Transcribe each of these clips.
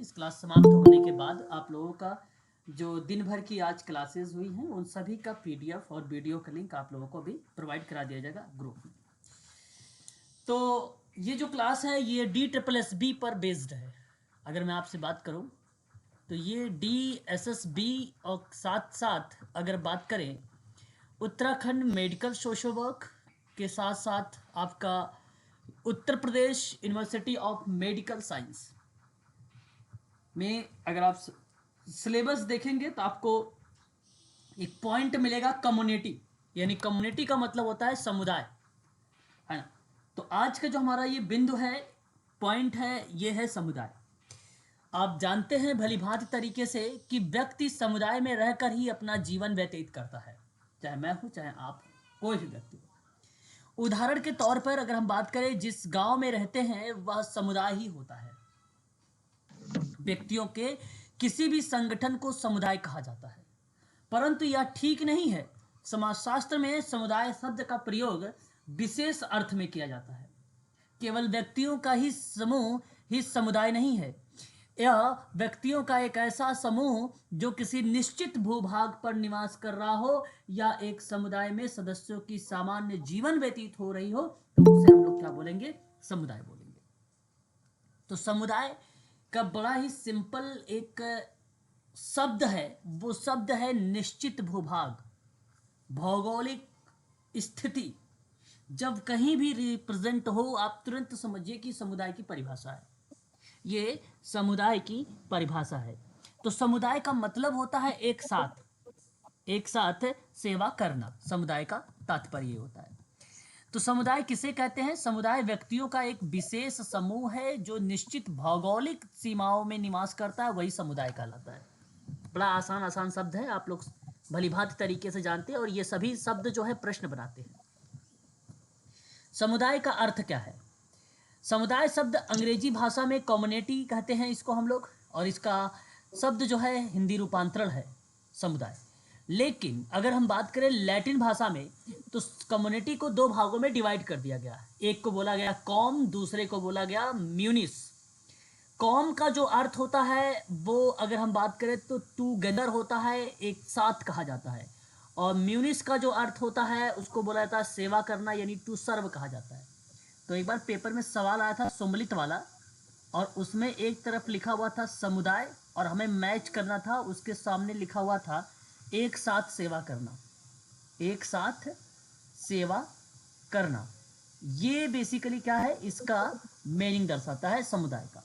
इस क्लास समाप्त होने के बाद आप लोगों का जो दिन भर की आज क्लासेस हुई हैं उन सभी का पीडीएफ और वीडियो का लिंक आप लोगों को भी प्रोवाइड करा दिया जाएगा ग्रुप में। तो ये जो क्लास है ये DSSB पर बेस्ड है। अगर मैं आपसे बात करूं तो ये DSSB और साथ साथ अगर बात करें उत्तराखंड मेडिकल सोशल वर्क के साथ साथ आपका Uttar Pradesh university of medical science में अगर आप सिलेबस देखेंगे तो आपको एक पॉइंट मिलेगा कम्युनिटी, यानी कम्युनिटी का मतलब होता है समुदाय, है ना। तो आज का जो हमारा ये बिंदु है, पॉइंट है, ये है समुदाय। आप जानते हैं भली भांति तरीके से कि व्यक्ति समुदाय में रहकर ही अपना जीवन व्यतीत करता है, चाहे मैं हूं चाहे आप हो, कोई भी व्यक्ति हो। उदाहरण के तौर पर अगर हम बात करें, जिस गांव में रहते हैं वह समुदाय ही होता है। व्यक्तियों के किसी भी संगठन को समुदाय कहा जाता है, परंतु यह ठीक नहीं है। समाजशास्त्र में समुदाय शब्द का प्रयोग विशेष अर्थ में किया जाता है। केवल व्यक्तियों का ही समूह ही समुदाय नहीं है। यह व्यक्तियों का एक ऐसा समूह जो किसी निश्चित भूभाग पर निवास कर रहा हो या एक समुदाय में सदस्यों की सामान्य जीवन व्यतीत हो रही हो, तो उसे हम लोग क्या बोलेंगे? समुदाय बोलेंगे। तो समुदाय का बड़ा ही सिंपल एक शब्द है, वो शब्द है निश्चित भूभाग, भौगोलिक स्थिति। जब कहीं भी रिप्रेजेंट हो, आप तुरंत समझिए कि समुदाय की परिभाषा है, ये समुदाय की परिभाषा है। तो समुदाय का मतलब होता है एक साथ, एक साथ सेवा करना, समुदाय का तात्पर्य होता है। तो समुदाय किसे कहते हैं? समुदाय व्यक्तियों का एक विशेष समूह है जो निश्चित भौगोलिक सीमाओं में निवास करता है, वही समुदाय कहलाता है। बड़ा आसान आसान शब्द है, आप लोग भलीभांति तरीके से जानते हैं, और ये सभी शब्द जो है प्रश्न बनाते हैं। समुदाय का अर्थ क्या है? समुदाय शब्द अंग्रेजी भाषा में कम्युनिटी कहते हैं इसको हम लोग, और इसका शब्द जो है हिंदी रूपांतरण है समुदाय। लेकिन अगर हम बात करें लैटिन भाषा में, तो कम्युनिटी को दो भागों में डिवाइड कर दिया गया। एक को बोला गया कॉम, दूसरे को बोला गया म्यूनिस। कॉम का जो अर्थ होता है वो अगर हम बात करें तो टूगेदर होता है, एक साथ कहा जाता है। और म्यूनिस का जो अर्थ होता है उसको बोला जाता है सेवा करना, यानी टू सर्व कहा जाता है। तो एक बार पेपर में सवाल आया था सम्मिलित वाला, और उसमें एक तरफ लिखा हुआ था समुदाय, और हमें मैच करना था, उसके सामने लिखा हुआ था एक साथ सेवा करना, एक साथ सेवा करना। ये बेसिकली क्या है, इसका मीनिंग दर्शाता है समुदाय का।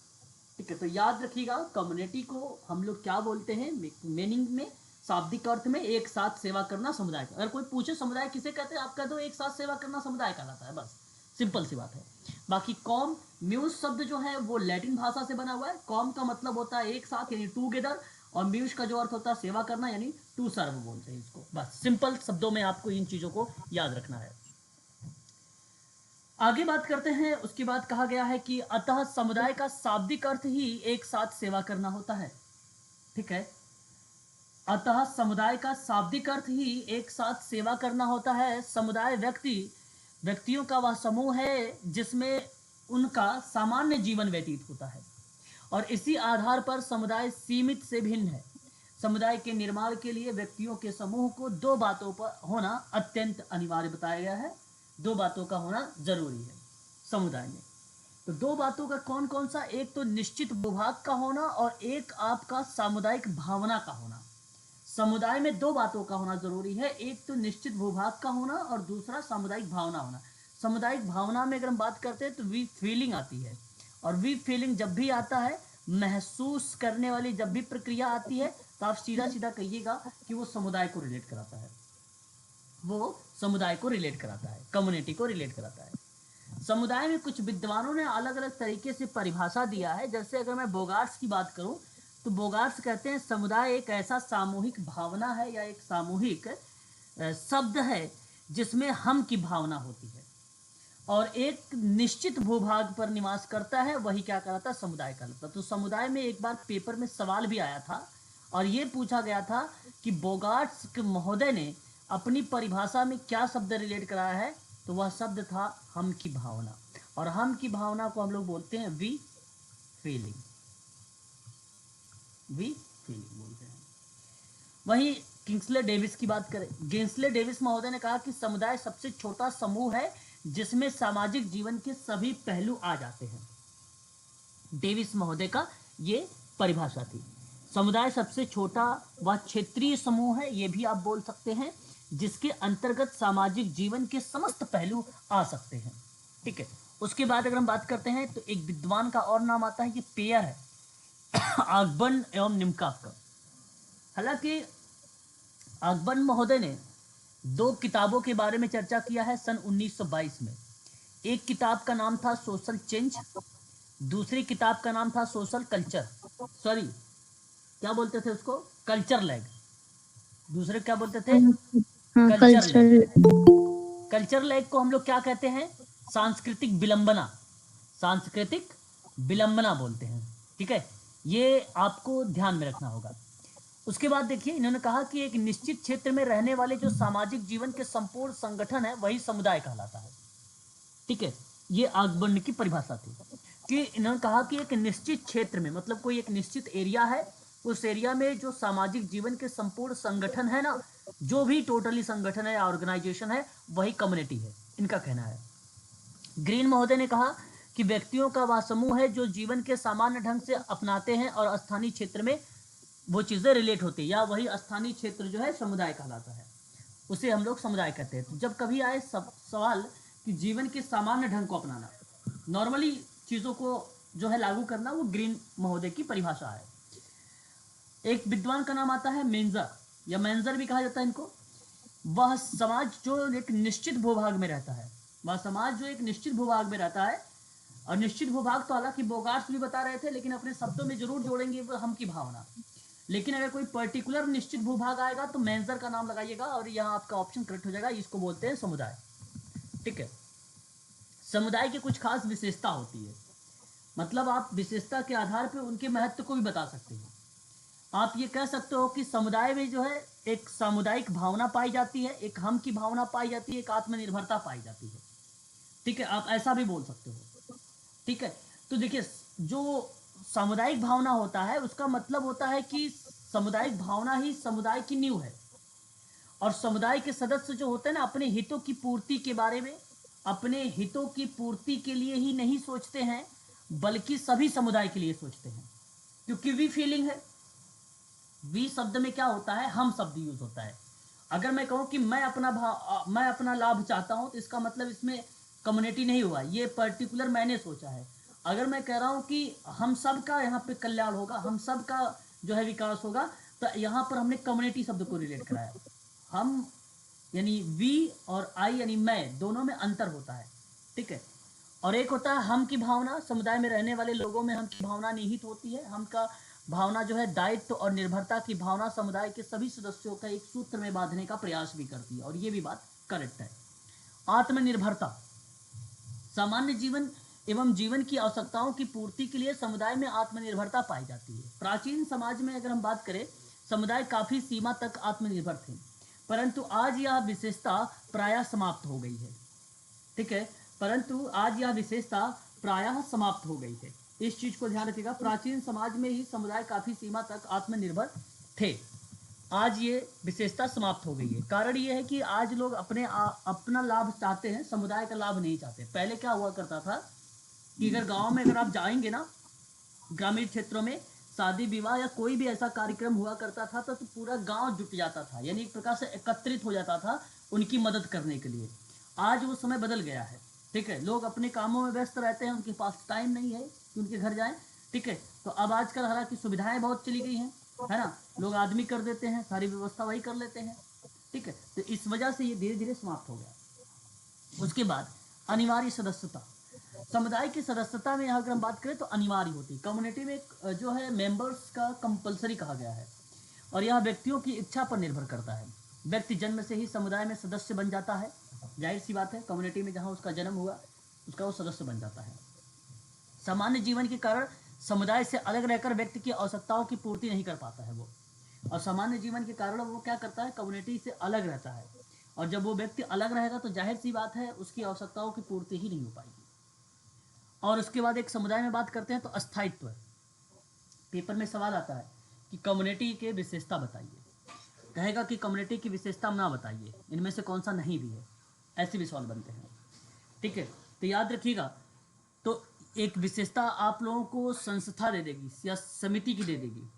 ठीक है, तो याद रखिएगा कम्युनिटी को हम लोग क्या बोलते हैं मीनिंग में, शाब्दिक अर्थ में एक साथ सेवा करना समुदाय का। अगर कोई पूछे समुदाय किसे कहते हैं, आप कह दो एक साथ सेवा करना समुदाय कहलाता है, बस सिंपल सी बात है। बाकी कॉम म्यूज शब्द जो है वो लैटिन भाषा से बना हुआ है। कॉम का मतलब होता है एक साथ, यानी टूगेदर, और म्यूज का जो अर्थ होता है सेवा करना, यानी टू सर्व बोलते हैं इसको। बस सिंपल शब्दों में आपको इन चीजों को याद रखना है। आगे बात करते हैं। उसके बाद कहा गया है कि अतः समुदाय का शाब्दिक अर्थ ही एक साथ सेवा करना होता है। ठीक है, अतः समुदाय का शाब्दिक अर्थ ही एक साथ सेवा करना होता है। समुदाय व्यक्तियों का वह समूह है जिसमें उनका सामान्य जीवन व्यतीत होता है, और इसी आधार पर समुदाय सीमित से भिन्न है। समुदाय के निर्माण के लिए व्यक्तियों के समूह को दो बातों पर होना अत्यंत अनिवार्य बताया गया है। दो बातों का होना जरूरी है समुदाय में। तो दो बातों का कौन कौन सा? एक तो निश्चित भूभाग का होना, और एक आपका सामुदायिक भावना का होना। समुदाय में दो बातों का होना जरूरी है, एक तो निश्चित भूभाग का होना और दूसरा सामुदायिक भावना होना। सामुदायिक भावना में अगर हम बात करते हैं तो वी फीलिंग आती है, और वी फीलिंग जब भी आता है, महसूस करने वाली जब भी प्रक्रिया आती है, तो आप सीधा सीधा कहिएगा कि वो समुदाय को रिलेट कराता है, वो समुदाय को रिलेट कराता है, कम्युनिटी को रिलेट कराता है। समुदाय में कुछ विद्वानों ने अलग अलग तरीके से परिभाषा दिया है। जैसे अगर मैं बोगार्ट्स की बात करूं, तो बोगार्ट्स कहते हैं समुदाय एक ऐसा सामूहिक भावना है या एक सामूहिक शब्द है जिसमें हम की भावना होती है, और एक निश्चित भूभाग पर निवास करता है, वही क्या कहलाता है? समुदाय कहलाता है। तो समुदाय में एक बार पेपर में सवाल भी आया था, और ये पूछा गया था कि बोगार्ट्स के महोदय ने अपनी परिभाषा में क्या शब्द रिलेट कराया है, तो वह शब्द था हम की भावना। और हम की भावना को हम लोग बोलते हैं वी फीलिंग। वी फीलिंग बोलते हैं। वहीं किंग्सले डेविस की बात करें, किंग्सले डेविस महोदय ने कहा कि समुदाय सबसे छोटा समूह है जिसमें सामाजिक जीवन के सभी पहलू आ जाते हैं। डेविस महोदय का ये परिभाषा थी। समुदाय सबसे छोटा व क्षेत्रीय समूह है, ये भी आप बोल सकते हैं, जिसके अंतर्गत सामाजिक जीवन के समस्त पहलू आ सकते हैं। ठीक है, उसके बाद अगर हम बात करते हैं तो एक विद्वान का और नाम आता है, ये पेयर है आगबन एवं निमकाफ का। हालांकि आगबन महोदय ने दो किताबों के बारे में चर्चा किया है सन 1922 में। एक किताब का नाम था सोशल चेंज, दूसरी किताब का नाम था सोशल कल्चर, सॉरी क्या बोलते थे उसको, कल्चर लैग। दूसरे क्या बोलते थे, हाँ, कल्चर लैग। कल्चर लैग को हम लोग क्या कहते हैं, सांस्कृतिक विलंबना, सांस्कृतिक विलंबना बोलते हैं। ठीक है, ये आपको ध्यान में रखना होगा। उसके बाद देखिए इन्होंने कहा कि एक निश्चित क्षेत्र में रहने वाले जो सामाजिक जीवन के संपूर्ण संगठन है वही समुदाय कहलाता है। ठीक है, ये आगबन की परिभाषा थी कि इन्होंने कहा कि एक निश्चित क्षेत्र में, मतलब कोई एक निश्चित एरिया है, उस एरिया में जो सामाजिक जीवन के संपूर्ण संगठन है ना, जो भी टोटली संगठन है या ऑर्गेनाइजेशन है, वही कम्युनिटी है, इनका कहना है। ग्रीन महोदय ने कहा कि व्यक्तियों का वह समूह है जो जीवन के सामान्य ढंग से अपनाते हैं और स्थानीय क्षेत्र में वो चीज़ें रिलेट होती है, या वही स्थानीय क्षेत्र जो है समुदाय कहलाता है, उसे हम लोग समुदाय कहते हैं। तो जब कभी आए सवाल कि जीवन के सामान्य ढंग को अपनाना, नॉर्मली चीज़ों को जो है लागू करना, वो ग्रीन महोदय की परिभाषा है। एक विद्वान का नाम आता है मेंजर, या मेंजर भी कहा जाता है इनको। वह समाज जो एक निश्चित भूभाग में रहता है, वह समाज जो एक निश्चित भूभाग में रहता है, और निश्चित भूभाग तो हालांकि बोगार्ट्स भी बता रहे थे, लेकिन अपने शब्दों में जरूर जोड़ेंगे वो हम की भावना। लेकिन अगर कोई पर्टिकुलर निश्चित भूभाग आएगा तो मेंजर का नाम लगाइएगा और यहाँ आपका ऑप्शन करेक्ट हो जाएगा, इसको बोलते हैं समुदाय। ठीक है, समुदाय की कुछ खास विशेषता होती है, मतलब आप विशेषता के आधार पर उनके महत्व को भी बता सकते हैं। आप ये कह सकते हो कि समुदाय में जो है एक सामुदायिक भावना पाई जाती है, एक हम की भावना पाई जाती है, एक आत्मनिर्भरता पाई जाती है। ठीक है, आप ऐसा भी बोल सकते हो। ठीक है, तो देखिए जो सामुदायिक भावना होता है उसका मतलब होता है कि सामुदायिक भावना ही समुदाय की नींव है, और समुदाय के सदस्य जो होते हैं ना, अपने हितों की पूर्ति के बारे में, अपने हितों की पूर्ति के लिए ही नहीं सोचते हैं, बल्कि सभी समुदाय के लिए सोचते हैं। क्योंकि वी फीलिंग है, वी शब्द में क्या होता है, हम शब्द यूज होता है। अगर मैं कहूं कि मैं अपना लाभ चाहता हूं, तो इसका मतलब इसमें कम्युनिटी नहीं हुआ, ये पर्टिकुलर मैंने सोचा है। अगर मैं कह रहा हूं कि हम सब का यहाँ पे कल्याण होगा, हम सब का जो है विकास होगा, तो यहाँ पर हमने कम्युनिटी शब्द को रिलेट कराया। हम यानी वी और आई यानी मैं, दोनों में अंतर होता है। ठीक है, और एक होता है हम की भावना, समुदाय में रहने वाले लोगों में हम की भावना निहित होती है। हम का भावना जो है दायित्व और निर्भरता की भावना समुदाय के सभी सदस्यों का एक सूत्र में बांधने का प्रयास भी करती है, और ये भी बात करेक्ट है। आत्मनिर्भरता, सामान्य जीवन एवं जीवन की आवश्यकताओं की पूर्ति के लिए समुदाय में आत्मनिर्भरता पाई जाती है। प्राचीन समाज में अगर हम बात करें, समुदाय काफी सीमा तक आत्मनिर्भर थे, परंतु आज यह विशेषता प्रायः समाप्त हो गई है। ठीक है, परंतु आज यह विशेषता प्रायः समाप्त हो गई है। इस चीज को ध्यान रखिएगा, प्राचीन समाज में ही समुदाय काफी सीमा तक आत्मनिर्भर थे, आज ये विशेषता समाप्त हो गई है। कारण ये है कि आज लोग अपना लाभ चाहते हैं, समुदाय का लाभ नहीं चाहते। पहले क्या हुआ करता था कि अगर गांव में अगर आप जाएंगे ना, ग्रामीण क्षेत्रों में शादी विवाह या कोई भी ऐसा कार्यक्रम हुआ करता था तो पूरा गांव जुट जाता था, यानी एक प्रकार से एकत्रित हो जाता था उनकी मदद करने के लिए। आज वो समय बदल गया है। ठीक है, लोग अपने कामों में व्यस्त रहते हैं, उनके पास टाइम नहीं है कि उनके घर जाएं। ठीक है, तो अब आजकल हालांकि सुविधाएं बहुत चली गई हैं, है ना, लोग आदमी कर देते हैं, सारी व्यवस्था वही कर लेते हैं। ठीक है, तो इस वजह से ये धीरे धीरे समाप्त हो गया। उसके बाद अनिवार्य सदस्यता, समुदाय की सदस्यता में अगर हम बात करें तो अनिवार्य होती है। कम्युनिटी में जो है मेंबर्स का कंपलसरी कहा गया है, और यह व्यक्तियों की इच्छा पर निर्भर करता है। व्यक्ति जन्म से ही समुदाय में सदस्य बन जाता है, जाहिर सी बात है, कम्युनिटी में जहाँ उसका जन्म हुआ उसका वो सदस्य बन जाता है। सामान्य जीवन के कारण समुदाय से अलग रहकर व्यक्ति की आवश्यकताओं की पूर्ति नहीं कर पाता है वो, और सामान्य जीवन के कारण वो क्या करता है, कम्युनिटी से अलग रहता है, और जब वो व्यक्ति अलग रहेगा तो जाहिर सी बात है उसकी आवश्यकताओं की पूर्ति ही नहीं हो पाएगी। और उसके बाद एक समुदाय में बात करते हैं तो अस्थायित्व, पेपर में सवाल आता है कि कम्युनिटी के विशेषता बताइए, कहेगा कि कम्युनिटी की विशेषता ना बताइए, इनमें से कौन सा नहीं भी है, ऐसे भी सवाल बनते हैं। ठीक है, तो याद रखिएगा। तो एक विशेषता आप लोगों को संस्था दे देगी या समिति की दे देगी,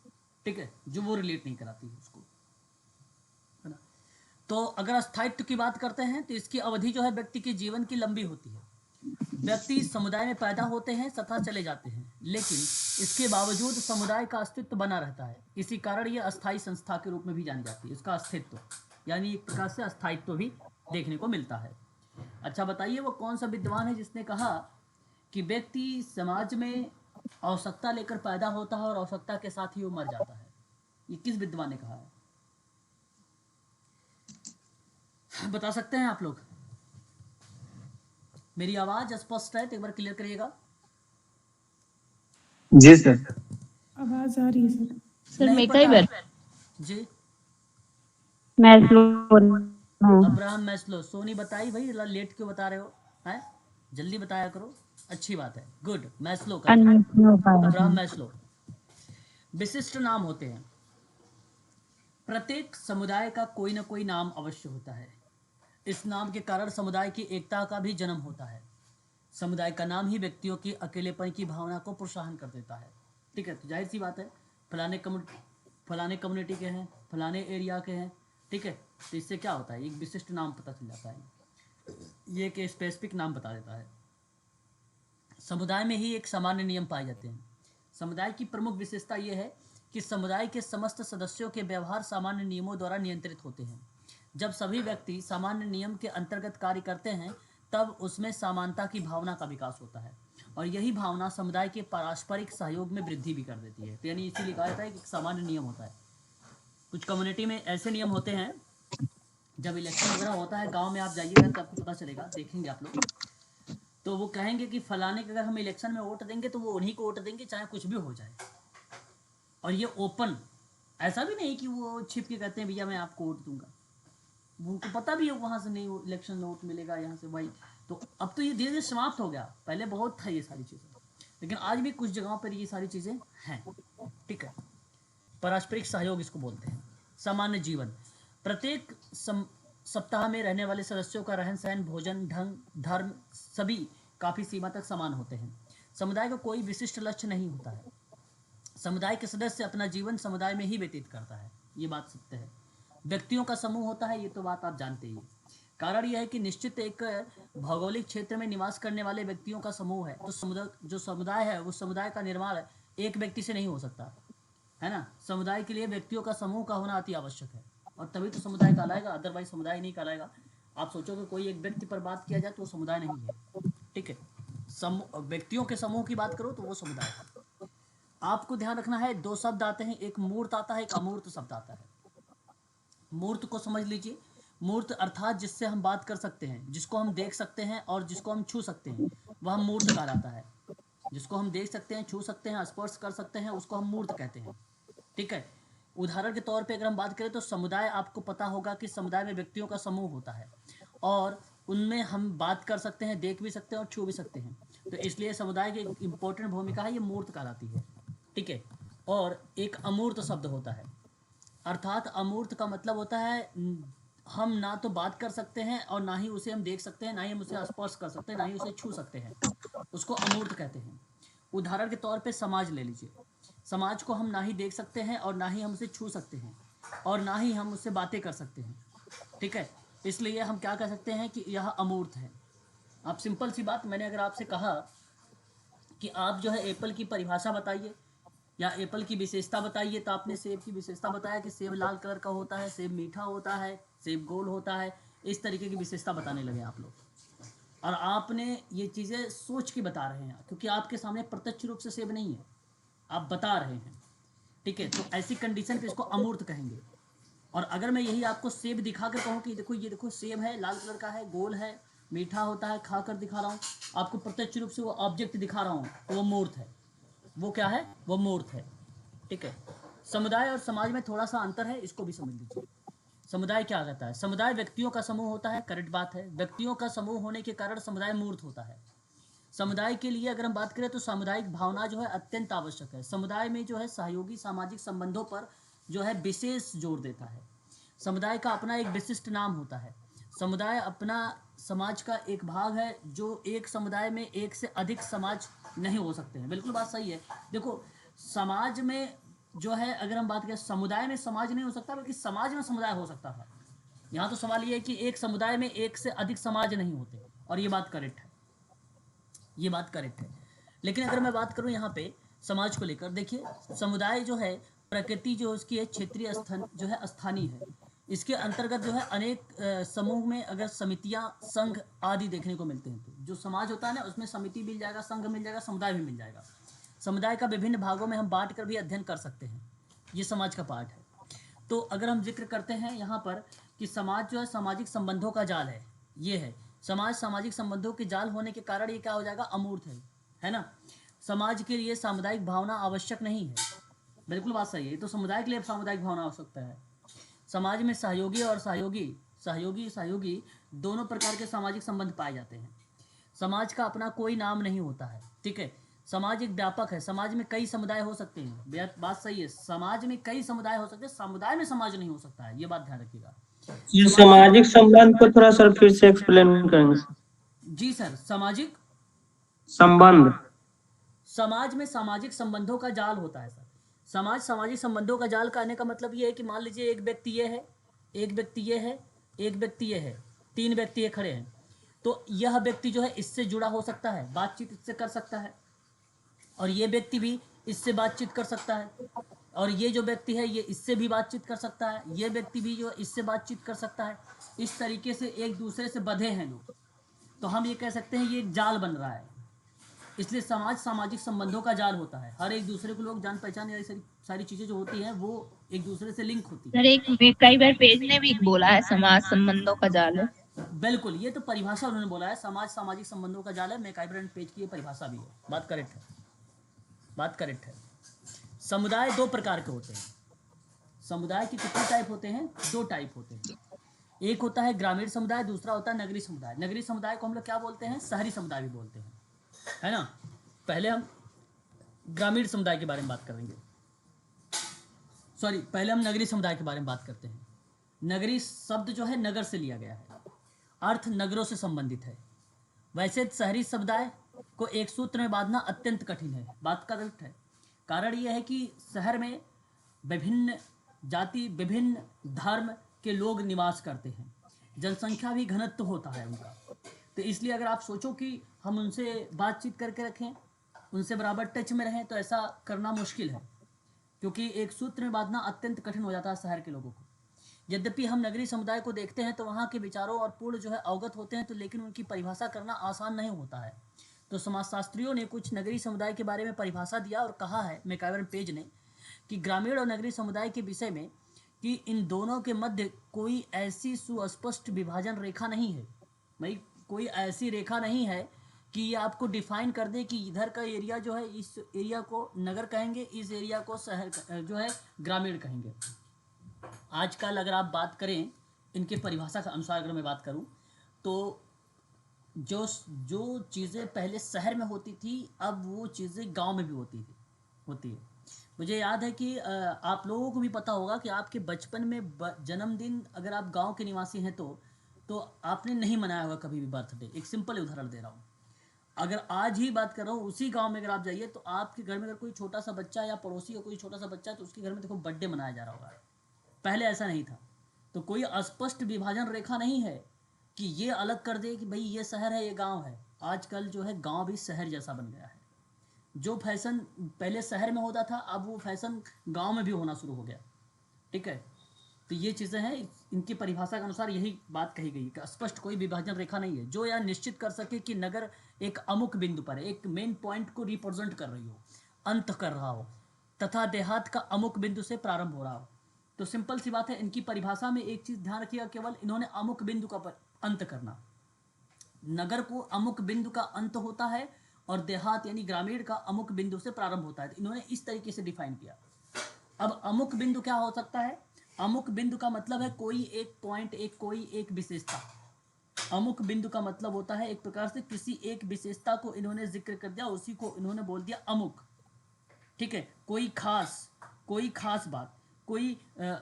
ठीक है, जो वो रिलेट नहीं कराती है उसको, है ना। तो अगर स्थायित्व की बात करते हैं तो इसकी अवधि जो है व्यक्ति के जीवन की लंबी होती है। व्यक्ति समुदाय में पैदा होते हैं तथा चले जाते हैं, लेकिन इसके बावजूद समुदाय का अस्तित्व बना रहता है। इसी कारण यह अस्थायी संस्था के रूप में भी जानी जाती है। इसका अस्तित्व यानी एक प्रकार से अस्थायित्व भी देखने को मिलता है। अच्छा बताइए, वो कौन सा विद्वान है जिसने कहा कि व्यक्ति समाज में आवश्यकता लेकर पैदा होता है और आवश्यकता के साथ ही वो मर जाता है? ये किस विद्वान ने कहा है, बता सकते हैं आप लोग? मेरी आवाज स्पष्ट है तो एक बार क्लियर करिएगा। जी सर। आवाज आ रही है सर। सर नहीं मैं पता कई बार जी। मैस्लो अब्राहम मैस्लो, सोनी बताई भाई, लेट क्यों बता रहे हो, हैं? जल्दी बताया करो, अच्छी बात है, गुड। मैस्लो का अनम्यूट नहीं हो पाया अब्राहम था। मैस्लो। विशिष्ट नाम होते हैं। प्रत्येक समुदाय का कोई ना कोई नाम अवश्य होता है। इस नाम के कारण समुदाय की एकता का भी जन्म होता है। समुदाय का नाम ही व्यक्तियों की अकेलेपन की भावना को प्रोत्साहन कर देता है। ठीक है, तो जाहिर सी बात है, फलाने कम्युनिटी के हैं, फलाने एरिया के हैं, ठीक है, तो इससे क्या होता है, एक विशिष्ट नाम पता चल जाता है, ये एक स्पेसिफिक नाम बता देता है। समुदाय में ही एक सामान्य नियम पाए जाते हैं। समुदाय की प्रमुख विशेषता यह है कि समुदाय के समस्त सदस्यों के व्यवहार सामान्य नियमों द्वारा नियंत्रित होते हैं। जब सभी व्यक्ति सामान्य नियम के अंतर्गत कार्य करते हैं तब उसमें समानता की भावना का विकास होता है, और यही भावना समुदाय के पारस्परिक सहयोग में वृद्धि भी कर देती है। तो यानी इसीलिए कहा जाता है कि एक सामान्य नियम होता है। कुछ कम्युनिटी में ऐसे नियम होते हैं, जब इलेक्शन वगैरह होता है गांव में आप जाइएगा तो आपको पता चलेगा, देखेंगे आप लोग, तो वो कहेंगे कि फलाने के अगर हम इलेक्शन में वोट देंगे तो वो उन्हीं को वोट देंगे चाहे कुछ भी हो जाए। और ये ओपन, ऐसा भी नहीं कि वो छिप के कहते हैं भैया मैं आपको वोट दूंगा, उनको पता भी है वहां से नहीं इलेक्शन वोट मिलेगा यहाँ से भाई। तो अब तो ये धीरे धीरे समाप्त हो गया, पहले बहुत था ये सारी चीज़ें, लेकिन आज भी कुछ जगहों पर ये सारी चीज़ें हैं। ठीक है, पारस्परिक सहयोग इसको बोलते हैं। सामान्य जीवन, प्रत्येक सप्ताह में रहने वाले सदस्यों का रहन सहन, भोजन, ढंग, धर्म सभी काफ़ी सीमा तक समान होते हैं। समुदाय का कोई विशिष्ट लक्ष्य नहीं होता है। समुदाय के सदस्य अपना जीवन समुदाय में ही व्यतीत करता है, ये बात सत्य है। व्यक्तियों का समूह होता है, ये तो बात आप जानते ही। कारण यह है कि निश्चित एक भौगोलिक क्षेत्र में निवास करने वाले व्यक्तियों का समूह है, तो जो समुदाय है वो समुदाय का निर्माण एक व्यक्ति से नहीं हो सकता, है ना। समुदाय के लिए व्यक्तियों का समूह का होना अति आवश्यक है, और तभी तो समुदाय कहलाएगा, अदरवाइज समुदाय नहीं कहलाएगा। आप सोचोगे कोई एक व्यक्ति पर बात किया जाए तो वो समुदाय नहीं है। ठीक है, व्यक्तियों के समूह की बात करो तो वो समुदाय है। आपको ध्यान रखना है, दो शब्द आते हैं, एक मूर्त आता है, एक अमूर्त शब्द आता है। मूर्त को समझ लीजिए, मूर्त अर्थात जिससे हम बात कर सकते हैं, जिसको हम देख सकते हैं और जिसको हम छू सकते हैं, वह मूर्त कहलाता है। जिसको हम देख सकते हैं, छू सकते हैं, स्पर्श कर सकते हैं, उसको हम मूर्त कहते हैं। ठीक है, उदाहरण के तौर पे अगर हम बात करें तो समुदाय, आपको पता होगा कि समुदाय में व्यक्तियों का समूह होता है, और उनमें हम बात कर सकते हैं, देख भी सकते हैं और छू भी सकते हैं। तो इसलिए समुदाय की एक इम्पोर्टेंट भूमिका है, ये मूर्त कहलाती है। ठीक है, और एक अमूर्त शब्द होता है, अर्थात अमूर्त का मतलब होता है हम ना तो बात कर सकते हैं और ना ही उसे हम देख सकते हैं, ना ही हम उसे स्पर्श कर सकते हैं, ना ही उसे छू सकते हैं, उसको अमूर्त कहते हैं। उदाहरण के तौर पे समाज ले लीजिए, समाज को हम ना ही देख सकते हैं और ना ही हम उसे छू सकते हैं और ना ही हम उससे बातें कर सकते हैं। ठीक है, इसलिए हम क्या कह सकते हैं कि यह अमूर्त है। आप सिंपल सी बात, मैंने अगर आपसे कहा कि आप जो है एप्पल की परिभाषा बताइए या एप्पल की विशेषता बताइए, तो आपने सेब की विशेषता बताया कि सेब लाल कलर का होता है, सेब मीठा होता है, सेब गोल होता है, इस तरीके की विशेषता बताने लगे आप लोग। और आपने ये चीज़ें सोच के बता रहे हैं, क्योंकि आपके सामने प्रत्यक्ष रूप से सेब नहीं है, आप बता रहे हैं। ठीक है, तो ऐसी कंडीशन पे इसको अमूर्त कहेंगे। और अगर मैं यही आपको सेब दिखा कर कहूँ कि देखो ये देखो सेब है, लाल कलर का है, गोल है, मीठा होता है, खा कर दिखा रहा हूँ, आपको प्रत्यक्ष रूप से वो ऑब्जेक्ट दिखा रहा हूँ, तो वो मूर्त है। वो क्या है, वो मूर्त है। ठीक है, समुदाय और समाज में थोड़ा सा अंतर है, इसको भी समझ लीजिए। समुदाय क्या कहता है, समुदाय व्यक्तियों का समूह होता है, करेक्ट बात है। व्यक्तियों का समूह होने के कारण समुदाय मूर्त होता है। समुदाय के लिए अगर हम बात करें तो सामुदायिक भावना जो है अत्यंत आवश्यक है। समुदाय में जो है सहयोगी सामाजिक संबंधों पर जो है विशेष जोर देता है। समुदाय का अपना एक विशिष्ट नाम होता है। समुदाय अपना समाज का एक भाग है। जो एक समुदाय में एक से अधिक समाज नहीं हो सकते हैं। बिल्कुल बात सही है। देखो, समाज में जो है अगर हम बात करें, समुदाय में समाज नहीं हो सकता बल्कि समाज में समुदाय हो सकता था। यहाँ तो सवाल ये है कि एक समुदाय में एक से अधिक समाज नहीं होते, और ये बात करेक्ट है, ये बात करेक्ट है। लेकिन अगर मैं बात करूं यहाँ पे समाज को लेकर, देखिए समुदाय जो है प्रकृति जो उसकी है क्षेत्रीय स्थान जो है स्थानीय है। इसके अंतर्गत जो है अनेक समूह में अगर समितियां संघ आदि देखने को मिलते हैं, तो जो समाज होता है ना उसमें समिति मिल जाएगा, संघ मिल जाएगा, समुदाय भी मिल जाएगा। समुदाय का विभिन्न भागों में हम बांट कर भी अध्ययन कर सकते हैं। ये समाज का पार्ट है। तो अगर हम जिक्र करते हैं यहाँ पर कि समाज जो है सामाजिक संबंधों का जाल है, ये है समाज सामाजिक संबंधों के जाल होने के कारण ये क्या हो जाएगा, अमूर्त है ना। समाज के लिए सामुदायिक भावना आवश्यक नहीं है। बिल्कुल बात सही है। तो समुदाय के लिए सामुदायिक भावना आवश्यकता है। समाज में सहयोगी और सहयोगी दोनों प्रकार के सामाजिक संबंध पाए जाते हैं। समाज का अपना कोई नाम नहीं होता है, ठीक है। समाज एक व्यापक है। समाज में कई समुदाय हो सकते हैं। बात सही है, समाज में कई समुदाय हो सकते हैं, समुदाय में समाज नहीं हो सकता है। ये बात ध्यान रखिएगा। ये सामाजिक संबंध को थोड़ा सर फिर से एक्सप्लेन करेंगे। जी सर, सामाजिक संबंध, समाज में सामाजिक संबंधों का जाल होता है सर। समाज सामाजिक संबंधों का जाल कहने का मतलब ये है कि मान लीजिए एक व्यक्ति ये है, एक व्यक्ति ये है, एक व्यक्ति ये है, तीन व्यक्ति ये खड़े हैं। तो यह व्यक्ति जो है इससे जुड़ा हो सकता है, बातचीत इससे कर सकता है, और ये व्यक्ति भी इससे बातचीत कर सकता है, और ये जो व्यक्ति है ये इससे भी बातचीत कर सकता है, ये व्यक्ति भी जो इससे बातचीत कर सकता है। इस तरीके से एक दूसरे से बंधे हैं लोग। तो हम ये कह सकते हैं ये एक जाल बन रहा है। इसलिए समाज सामाजिक संबंधों का जाल होता है। हर एक दूसरे को लोग जान पहचान या सारी चीज़ें जो होती हैं वो एक दूसरे से लिंक होती सर एक कई बार पेज ने भी बोला है समाज संबंधों का जाल है। है। बिल्कुल, ये तो परिभाषा उन्होंने बोला है, समाज सामाजिक संबंधों का जाल है। मैकाइबर एंड पेज की ये परिभाषा भी है। बात करेक्ट है, बात करेक्ट है। समुदाय दो प्रकार के होते हैं। समुदाय के कितने टाइप होते हैं? दो टाइप होते हैं। एक होता है ग्रामीण समुदाय, दूसरा होता है नगरीय समुदाय। नगरीय समुदाय को हम लोग क्या बोलते हैं? शहरी समुदाय भी बोलते हैं, है ना। पहले हम ग्रामीण समुदाय के बारे में बात करेंगे, सॉरी पहले हम नगरीय समुदाय के बारे में बात करते हैं। नगरीय शब्द जो है नगर से लिया गया है, अर्थ नगरों से संबंधित है। वैसे शहरी समुदाय को एक सूत्र में बांधना अत्यंत कठिन है। बात करेक्ट है। कारण यह है कि शहर में विभिन्न जाति विभिन्न धर्म के लोग निवास करते हैं, जनसंख्या भी घनत्व होता है उनका। तो इसलिए अगर आप सोचो कि हम उनसे बातचीत करके रखें, उनसे बराबर टच में रहें, तो ऐसा करना मुश्किल है, क्योंकि एक सूत्र में बांधना अत्यंत कठिन हो जाता है शहर के लोगों को। यद्यपि हम नगरीय समुदाय को देखते हैं तो वहाँ के विचारों और पूर्ण जो है अवगत होते हैं, तो लेकिन उनकी परिभाषा करना आसान नहीं होता है। तो समाजशास्त्रियों ने कुछ नगरीय समुदाय के बारे में परिभाषा दिया और कहा है मैकाइवर पेज ने कि ग्रामीण और नगरीय समुदाय के विषय में कि इन दोनों के मध्य कोई ऐसी सुस्पष्ट विभाजन रेखा नहीं है। भाई कोई ऐसी रेखा नहीं है कि ये आपको डिफाइन कर दे कि इधर का एरिया जो है इस एरिया को नगर कहेंगे, इस एरिया को शहर जो है ग्रामीण कहेंगे। आजकल अगर आप बात करें इनके परिभाषा का अनुसार, अगर मैं बात करूं तो जो जो चीज़ें पहले शहर में होती थी अब वो चीज़ें गांव में भी होती है। मुझे याद है कि आप लोगों को भी पता होगा कि आपके बचपन में जन्मदिन अगर आप गांव के निवासी हैं तो आपने नहीं मनाया होगा कभी भी बर्थडे। एक सिंपल उदाहरण दे रहा हूँ। अगर आज ही बात कर रहा हूँ, उसी गांव में अगर आप जाइए तो आपके घर में अगर कोई छोटा सा बच्चा या पड़ोसी का कोई छोटा सा बच्चा है तो उसके घर में देखो बर्थडे मनाया जा रहा होगा। पहले ऐसा नहीं था। तो कोई स्पष्ट विभाजन रेखा नहीं है कि ये अलग कर दे कि भाई ये शहर है ये गांव है। आजकल जो है गांव भी शहर जैसा बन गया है। जो फैशन पहले शहर में होता था अब वो फैशन गांव में भी होना शुरू हो गया, ठीक है। तो ये चीज़ें हैं, इनकी परिभाषा के अनुसार यही बात कही गई कि स्पष्ट कोई विभाजन रेखा नहीं है जो यह निश्चित कर सके कि नगर एक अमुक बिंदु पर एक मेन पॉइंट को रिप्रेजेंट कर रही हो, अंत कर रहा हो, तथा देहात का अमुक बिंदु से प्रारंभ हो रहा हो। तो सिंपल सी बात है, इनकी परिभाषा में एक चीज़ ध्यान रखिएगा, केवल इन्होंने अमुक बिंदु का अंत करना। नगर को अमुक बिंदु का अंत होता है और देहात यानी ग्रामीण का अमुक बिंदु से प्रारंभ होता है। तो इन्होंने इस तरीके से डिफाइन किया। अब अमुक बिंदु क्या हो सकता है? अमुक बिंदु का मतलब है कोई एक पॉइंट, कोई एक विशेषता, अमुक बिंदु का मतलब होता है एक प्रकार से किसी एक विशेषता को इन्होंने जिक्र कर दिया, उसी को इन्होंने बोल दिया अमुक। ठीक है, कोई खास बात, कोई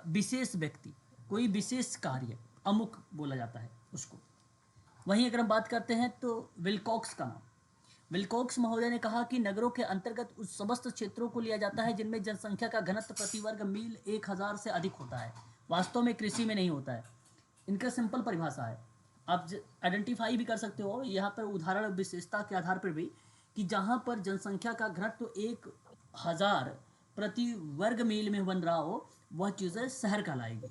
विशेष व्यक्ति, कोई विशेष कार्य अमुक बोला जाता है उसको। वहीं अगर हम बात करते हैं तो विल्कॉक्स का नाम, विल्कॉक्स महोदय ने कहा कि नगरों के अंतर्गत उस समस्त क्षेत्रों को लिया जाता है जिनमें जनसंख्या का घनत्व प्रति वर्ग मील 1000 से अधिक होता है। वास्तव में कृषि में नहीं होता है। इनका सिंपल परिभाषा है, आप आइडेंटिफाई भी कर सकते हो यहाँ पर उदाहरण विशेषता के आधार पर भी, कि जहाँ पर जनसंख्या का घनत्व 1000 प्रति वर्ग मील में बन रहा हो, वह चीज़ें शहर कहलाएगी,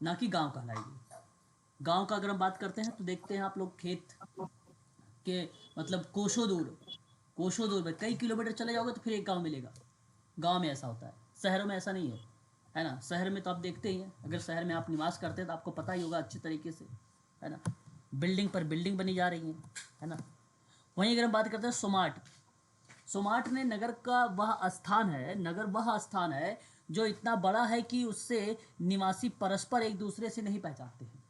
ना कि गांव कहलाएगी। गांव का अगर हम बात करते हैं तो देखते हैं आप लोग खेत के मतलब कोसों दूर में कई किलोमीटर चले जाओगे तो फिर एक गांव मिलेगा। गांव में ऐसा होता है, शहरों में ऐसा नहीं है ना। शहर में तो आप देखते ही हैं, अगर शहर में आप निवास करते हैं तो आपको पता ही होगा अच्छे तरीके से, है ना, बिल्डिंग पर बिल्डिंग बनी जा रही है ना। वहीं अगर हम बात करते हैं सोमाट ने नगर वह स्थान है जो इतना बड़ा है कि उससे निवासी परस्पर एक दूसरे से नहीं पहचानते हैं।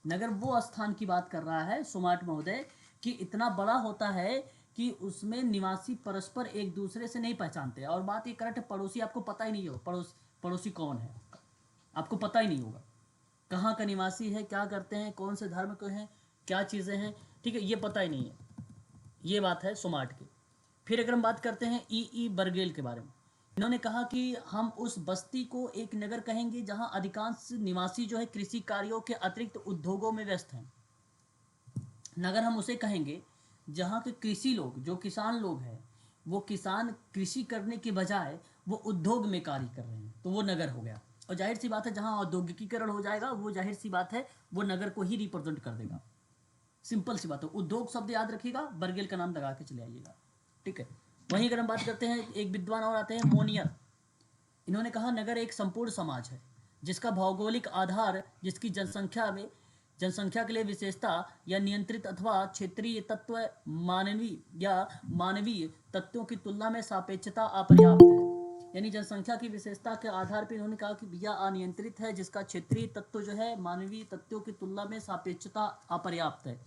नगर वो स्थान की बात कर रहा है सोमाट महोदय कि इतना बड़ा होता है कि उसमें निवासी परस्पर एक दूसरे से नहीं पहचानते। और बात ये करेक्ट, पड़ोसी आपको पता ही नहीं हो, पड़ोसी कौन है आपको पता ही नहीं होगा, कहाँ का निवासी है, क्या करते हैं, कौन से धर्म के हैं, क्या चीज़ें हैं, ठीक है, ये पता ही नहीं है। ये बात है सोमाट की। फिर अगर हम बात करते हैं ई बर्गेल के बारे में, इन्होंने कहा कि हम उस बस्ती को एक नगर कहेंगे जहां अधिकांश निवासी जो है कृषि कार्यों के अतिरिक्त उद्योगों में व्यस्त हैं। नगर हम उसे कहेंगे जहां के कृषि लोग, जो किसान लोग हैं, वो किसान कृषि करने के बजाय वो उद्योग में कार्य कर रहे हैं, तो वो नगर हो गया। और जाहिर सी बात है जहां औद्योगिकीकरण हो जाएगा वो जाहिर सी बात है वो नगर को ही रिप्रेजेंट कर देगा। सिंपल सी बात है, उद्योग शब्द याद रखिएगा, बर्गेल का नाम लगा के चले आइएगा, ठीक है। वहीं अगर हम बात करते हैं, एक विद्वान और आते हैं मोनियर। इन्होंने कहा नगर एक संपूर्ण समाज है जिसका भौगोलिक आधार, जिसकी जनसंख्या के लिए विशेषता या नियंत्रित अथवा क्षेत्रीय तत्व मानवीय तत्वों की तुलना में सापेक्षता अपर्याप्त है। यानी जनसंख्या की विशेषता के आधार पर इन्होंने कहा कि यह अनियंत्रित है, जिसका क्षेत्रीय तत्व जो है मानवीय तत्वों की तुलना में सापेक्षता अपर्याप्त है।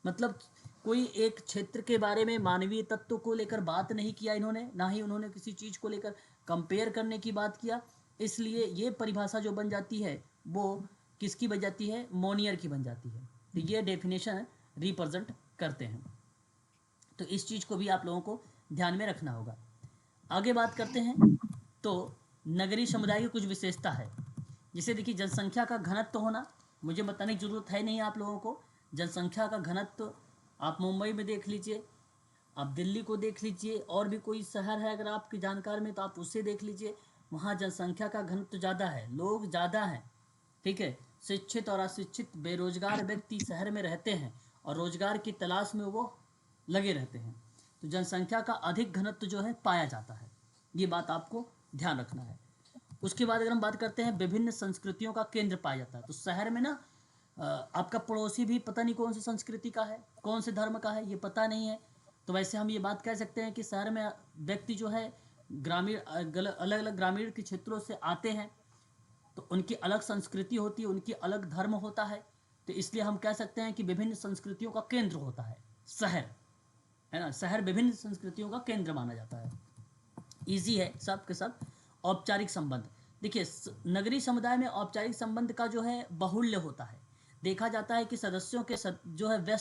मतलब कोई एक क्षेत्र के बारे में मानवीय तत्व को लेकर बात नहीं किया इन्होंने, ना ही उन्होंने किसी चीज़ को लेकर कंपेयर करने की बात किया। इसलिए ये परिभाषा जो बन जाती है वो किसकी बन जाती है, मोनियर की बन जाती है। तो ये डेफिनेशन रिप्रेजेंट करते हैं, तो इस चीज़ को भी आप लोगों को ध्यान में रखना होगा। आगे बात करते हैं तो नगरीय समुदाय की कुछ विशेषता है, जिसे देखिए जनसंख्या का घनत्व होना, मुझे बताने की जरूरत है नहीं आप लोगों को। जनसंख्या का घनत्व आप मुंबई में देख लीजिए, आप दिल्ली को देख लीजिए, और भी कोई शहर है अगर आपकी जानकार में तो आप उससे देख लीजिए, वहाँ जनसंख्या का घनत्व ज़्यादा है, लोग ज़्यादा हैं, ठीक है। शिक्षित और अशिक्षित बेरोजगार व्यक्ति शहर में रहते हैं और रोजगार की तलाश में वो लगे रहते हैं, तो जनसंख्या का अधिक घनत्व जो है पाया जाता है। ये बात आपको ध्यान रखना है। उसके बाद अगर हम बात करते हैं विभिन्न संस्कृतियों का केंद्र पाया जाता है, तो शहर में ना आपका पड़ोसी भी पता नहीं कौन सी संस्कृति का है, कौन से धर्म का है, ये पता नहीं है। तो वैसे हम ये बात कह सकते हैं कि शहर में व्यक्ति जो है ग्रामीण अलग अलग ग्रामीण के क्षेत्रों से आते हैं, तो उनकी अलग संस्कृति होती है, उनकी अलग धर्म होता है, तो इसलिए हम कह सकते हैं कि विभिन्न संस्कृतियों का केंद्र होता है शहर, है ना। शहर विभिन्न संस्कृतियों का केंद्र माना जाता है। ईजी है सब के सब। औपचारिक संबंध, देखिए नगरीय समुदाय में औपचारिक संबंध का जो है बाहुल्य होता है। देखा जाता है कि सदस्यों के जो है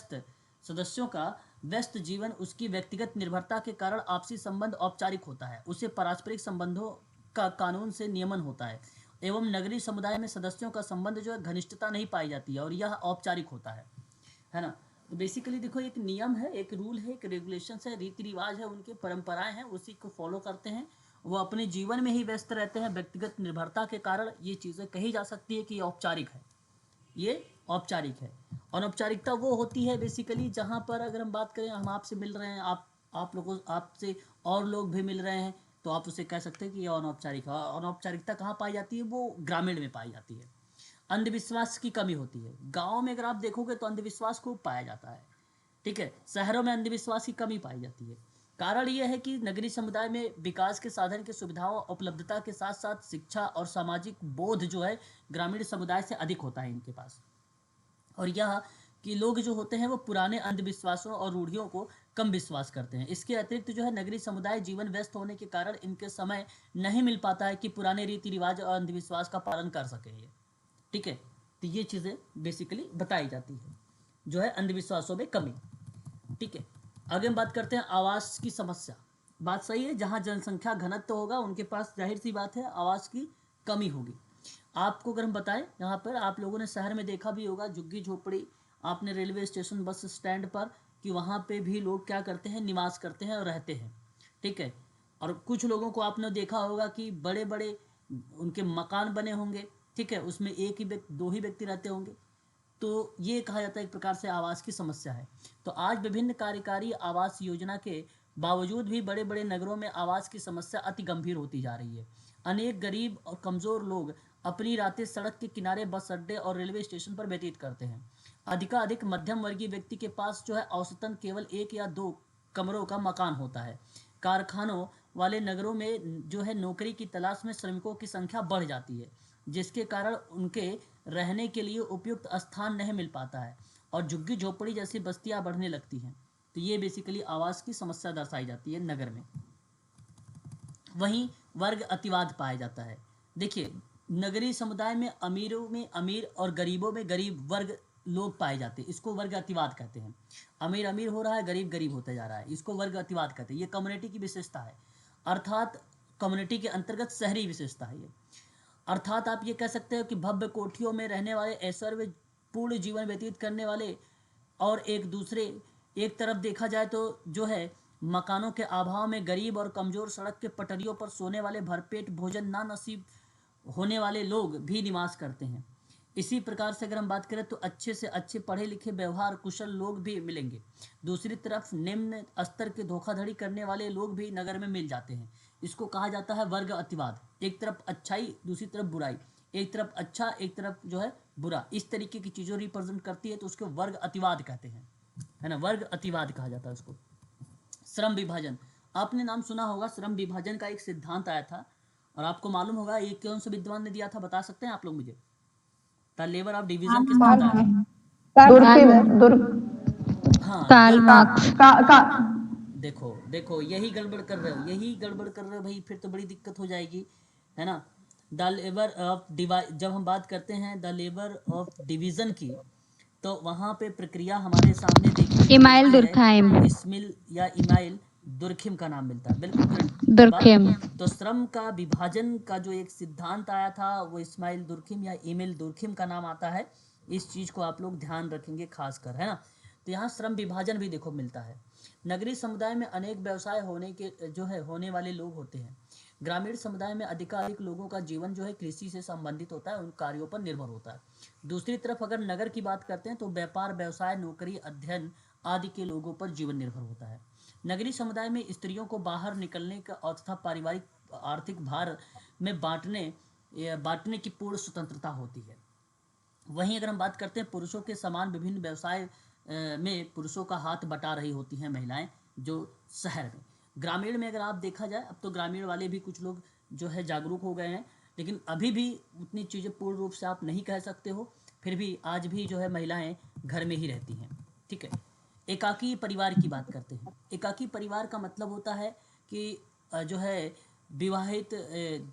सदस्यों का व्यस्त जीवन, उसकी व्यक्तिगत निर्भरता के कारण आपसी संबंध औपचारिक होता है, उसे पारस्परिक संबंधों का कानून से नियमन होता है। एवं नगरीय समुदाय में सदस्यों का संबंध जो है घनिष्ठता नहीं पाई जाती है और यह औपचारिक होता है ना। तो बेसिकली देखो, एक नियम है, एक रूल है, एक रेगुलेशन है, रीति रिवाज है, उनके परंपराएं हैं, उसी को फॉलो करते हैं, वो अपने जीवन में ही व्यस्त रहते हैं। व्यक्तिगत निर्भरता के कारण ये चीज़ें कही जा सकती है कि ये औपचारिक है, ये औपचारिक है। अनौपचारिकता वो होती है बेसिकली जहाँ पर अगर हम बात करें, हम आपसे मिल रहे हैं, आप लोगों आपसे और लोग भी मिल रहे हैं, तो आप उसे कह सकते हैं कि ये अनौपचारिक है। अनौपचारिकता कहाँ पाई जाती है, वो ग्रामीण में पाई जाती है। अंधविश्वास की कमी होती है, गाँव में अगर आप देखोगे तो अंधविश्वास खूब पाया जाता है, ठीक है। शहरों में अंधविश्वास की कमी पाई जाती है। कारण यह है कि नगरीय समुदाय में विकास के साधन की सुविधाओं उपलब्धता के साथ साथ शिक्षा और सामाजिक बोध जो है ग्रामीण समुदाय से अधिक होता है इनके पास। और यह कि लोग जो होते हैं वो पुराने अंधविश्वासों और रूढ़ियों को कम विश्वास करते हैं। इसके अतिरिक्त जो है नगरीय समुदाय जीवन व्यस्त होने के कारण इनके समय नहीं मिल पाता है कि पुराने रीति रिवाज और अंधविश्वास का पालन कर सके ये। ठीक है, तो ये चीज़ें बेसिकली बताई जाती है जो है अंधविश्वासों में कमी। ठीक है, आगे हम बात करते हैं आवास की समस्या। बात सही है, जहाँ जनसंख्या घनत्व होगा उनके पास जाहिर सी बात है आवास की कमी होगी। आपको अगर हम बताएं, यहाँ पर आप लोगों ने शहर में देखा भी होगा झुग्गी झोपड़ी, आपने रेलवे स्टेशन बस स्टैंड पर कि वहाँ पे भी लोग क्या करते हैं, निवास करते हैं और रहते हैं। ठीक है, और कुछ लोगों को आपने देखा होगा कि बड़े बड़े उनके मकान बने होंगे। ठीक है, उसमें एक ही व्यक्ति, दो ही व्यक्ति रहते होंगे। तो ये कहा जाता है एक प्रकार से आवास की समस्या है। तो आज विभिन्न कार्यकारी आवास योजना के बावजूद भी बड़े बड़े नगरों में आवास की समस्या अति गंभीर होती जा रही है। अनेक गरीब और कमज़ोर लोग अपनी रातें सड़क के किनारे, बस अड्डे और रेलवे स्टेशन पर व्यतीत करते हैं। अधिकाधिक मध्यम वर्गीय व्यक्ति के पास जो है औसतन केवल 1 या 2 कमरों का मकान होता है। कारखानों वाले नगरों में जो है नौकरी की तलाश में श्रमिकों की संख्या बढ़ जाती है, जिसके कारण उनके रहने के लिए उपयुक्त स्थान नहीं मिल पाता है और झुग्गी झोपड़ी जैसी बस्तियां बढ़ने लगती हैं। तो ये बेसिकली आवास की समस्या दर्शाई जाती है नगर में। वहीं वर्ग अतिवाद पाया जाता है। देखिए, नगरीय समुदाय में अमीरों में अमीर और गरीबों में गरीब वर्ग लोग पाए जाते हैं। इसको वर्ग अतिवाद कहते हैं। अमीर अमीर हो रहा है, गरीब गरीब होते जा रहा है, इसको वर्ग अतिवाद कहते हैं। ये कम्युनिटी की विशेषता है, अर्थात कम्युनिटी के अंतर्गत शहरी विशेषता है ये। अर्थात आप ये कह सकते हो कि भव्य कोठियों में रहने वाले, ऐश्वर्य पूर्ण जीवन व्यतीत करने वाले और एक तरफ देखा जाए तो जो है मकानों के अभाव में गरीब और कमज़ोर सड़क के पटरियों पर सोने वाले, भरपेट भोजन ना नसीब होने वाले लोग भी निवास करते हैं। इसी प्रकार से अगर हम बात करें तो अच्छे से अच्छे पढ़े लिखे व्यवहार कुशल लोग भी मिलेंगे। दूसरी तरफ निम्न स्तर के धोखाधड़ी करने वाले लोग भी नगर में मिल जाते हैं। इसको कहा जाता है वर्ग अतिवाद। एक तरफ अच्छाई, दूसरी तरफ बुराई, एक तरफ अच्छा, एक तरफ जो है बुरा, इस तरीके की चीज़ों रिप्रेजेंट करती है तो उसको वर्ग अतिवाद कहते हैं, है ना, वर्ग अतिवाद कहा जाता है उसको। श्रम विभाजन, आपने नाम सुना होगा, श्रम विभाजन का एक सिद्धांत आया था और आपको मालूम होगा ये कौन से विद्वान ने दिया था, बता सकते हैं आप लोग मुझे? द लेबर ऑफ डिवीजन किसने बताया था? हाँ, कार्ल मार्क्स। देखो देखो, यही गड़बड़ कर रहे हो, यही गड़बड़ कर रहे हो भाई, फिर तो बड़ी दिक्कत हो जाएगी, है ना। द लेबर ऑफ डिवाइड, जब हम बात करते हैं द लेबर ऑफ डिवीजन की, तो वहाँ पे प्रक्रिया हमारे सामने देखने को इमाइल मिलती दुर्खाइम। है, इस्मिल या इमाइल दुर्खिम का नाम मिलता है। बिल्कुल करेक्ट बात। दुर्खेम। तो श्रम का विभाजन का जो एक सिद्धांत आया था वो इस्माइल दुर्खिम या इमिल दुर्खिम का नाम आता है। इस चीज़ को आप लोग ध्यान रखेंगे खासकर, है ना। तो यहाँ श्रम विभाजन भी देखो मिलता है। नगरीय समुदाय में अनेक व्यवसाय होने वाले लोग होते हैं। ग्रामीण समुदाय में अधिकाधिक लोगों का जीवन जो है कृषि से संबंधित होता है, उन कार्यों पर निर्भर होता है। दूसरी तरफ अगर नगर की बात करते हैं तो व्यापार, व्यवसाय, नौकरी, अध्ययन आदि के लोगों पर जीवन निर्भर होता है। नगरीय समुदाय में स्त्रियों को बाहर निकलने का और तथा पारिवारिक आर्थिक भार में बांटने की पूर्ण स्वतंत्रता होती है। वहीं अगर हम बात करते हैं पुरुषों के समान विभिन्न व्यवसाय में पुरुषों का हाथ बटा रही होती हैं महिलाएं जो शहर में। ग्रामीण में अगर आप देखा जाए, अब तो ग्रामीण वाले भी कुछ लोग जो है जागरूक हो गए हैं, लेकिन अभी भी उतनी चीज़ें पूर्ण रूप से आप नहीं कह सकते हो। फिर भी आज भी जो है महिलाएं घर में ही रहती हैं। ठीक है, एकाकी परिवार की बात करते हैं। एकाकी परिवार का मतलब होता है कि जो है विवाहित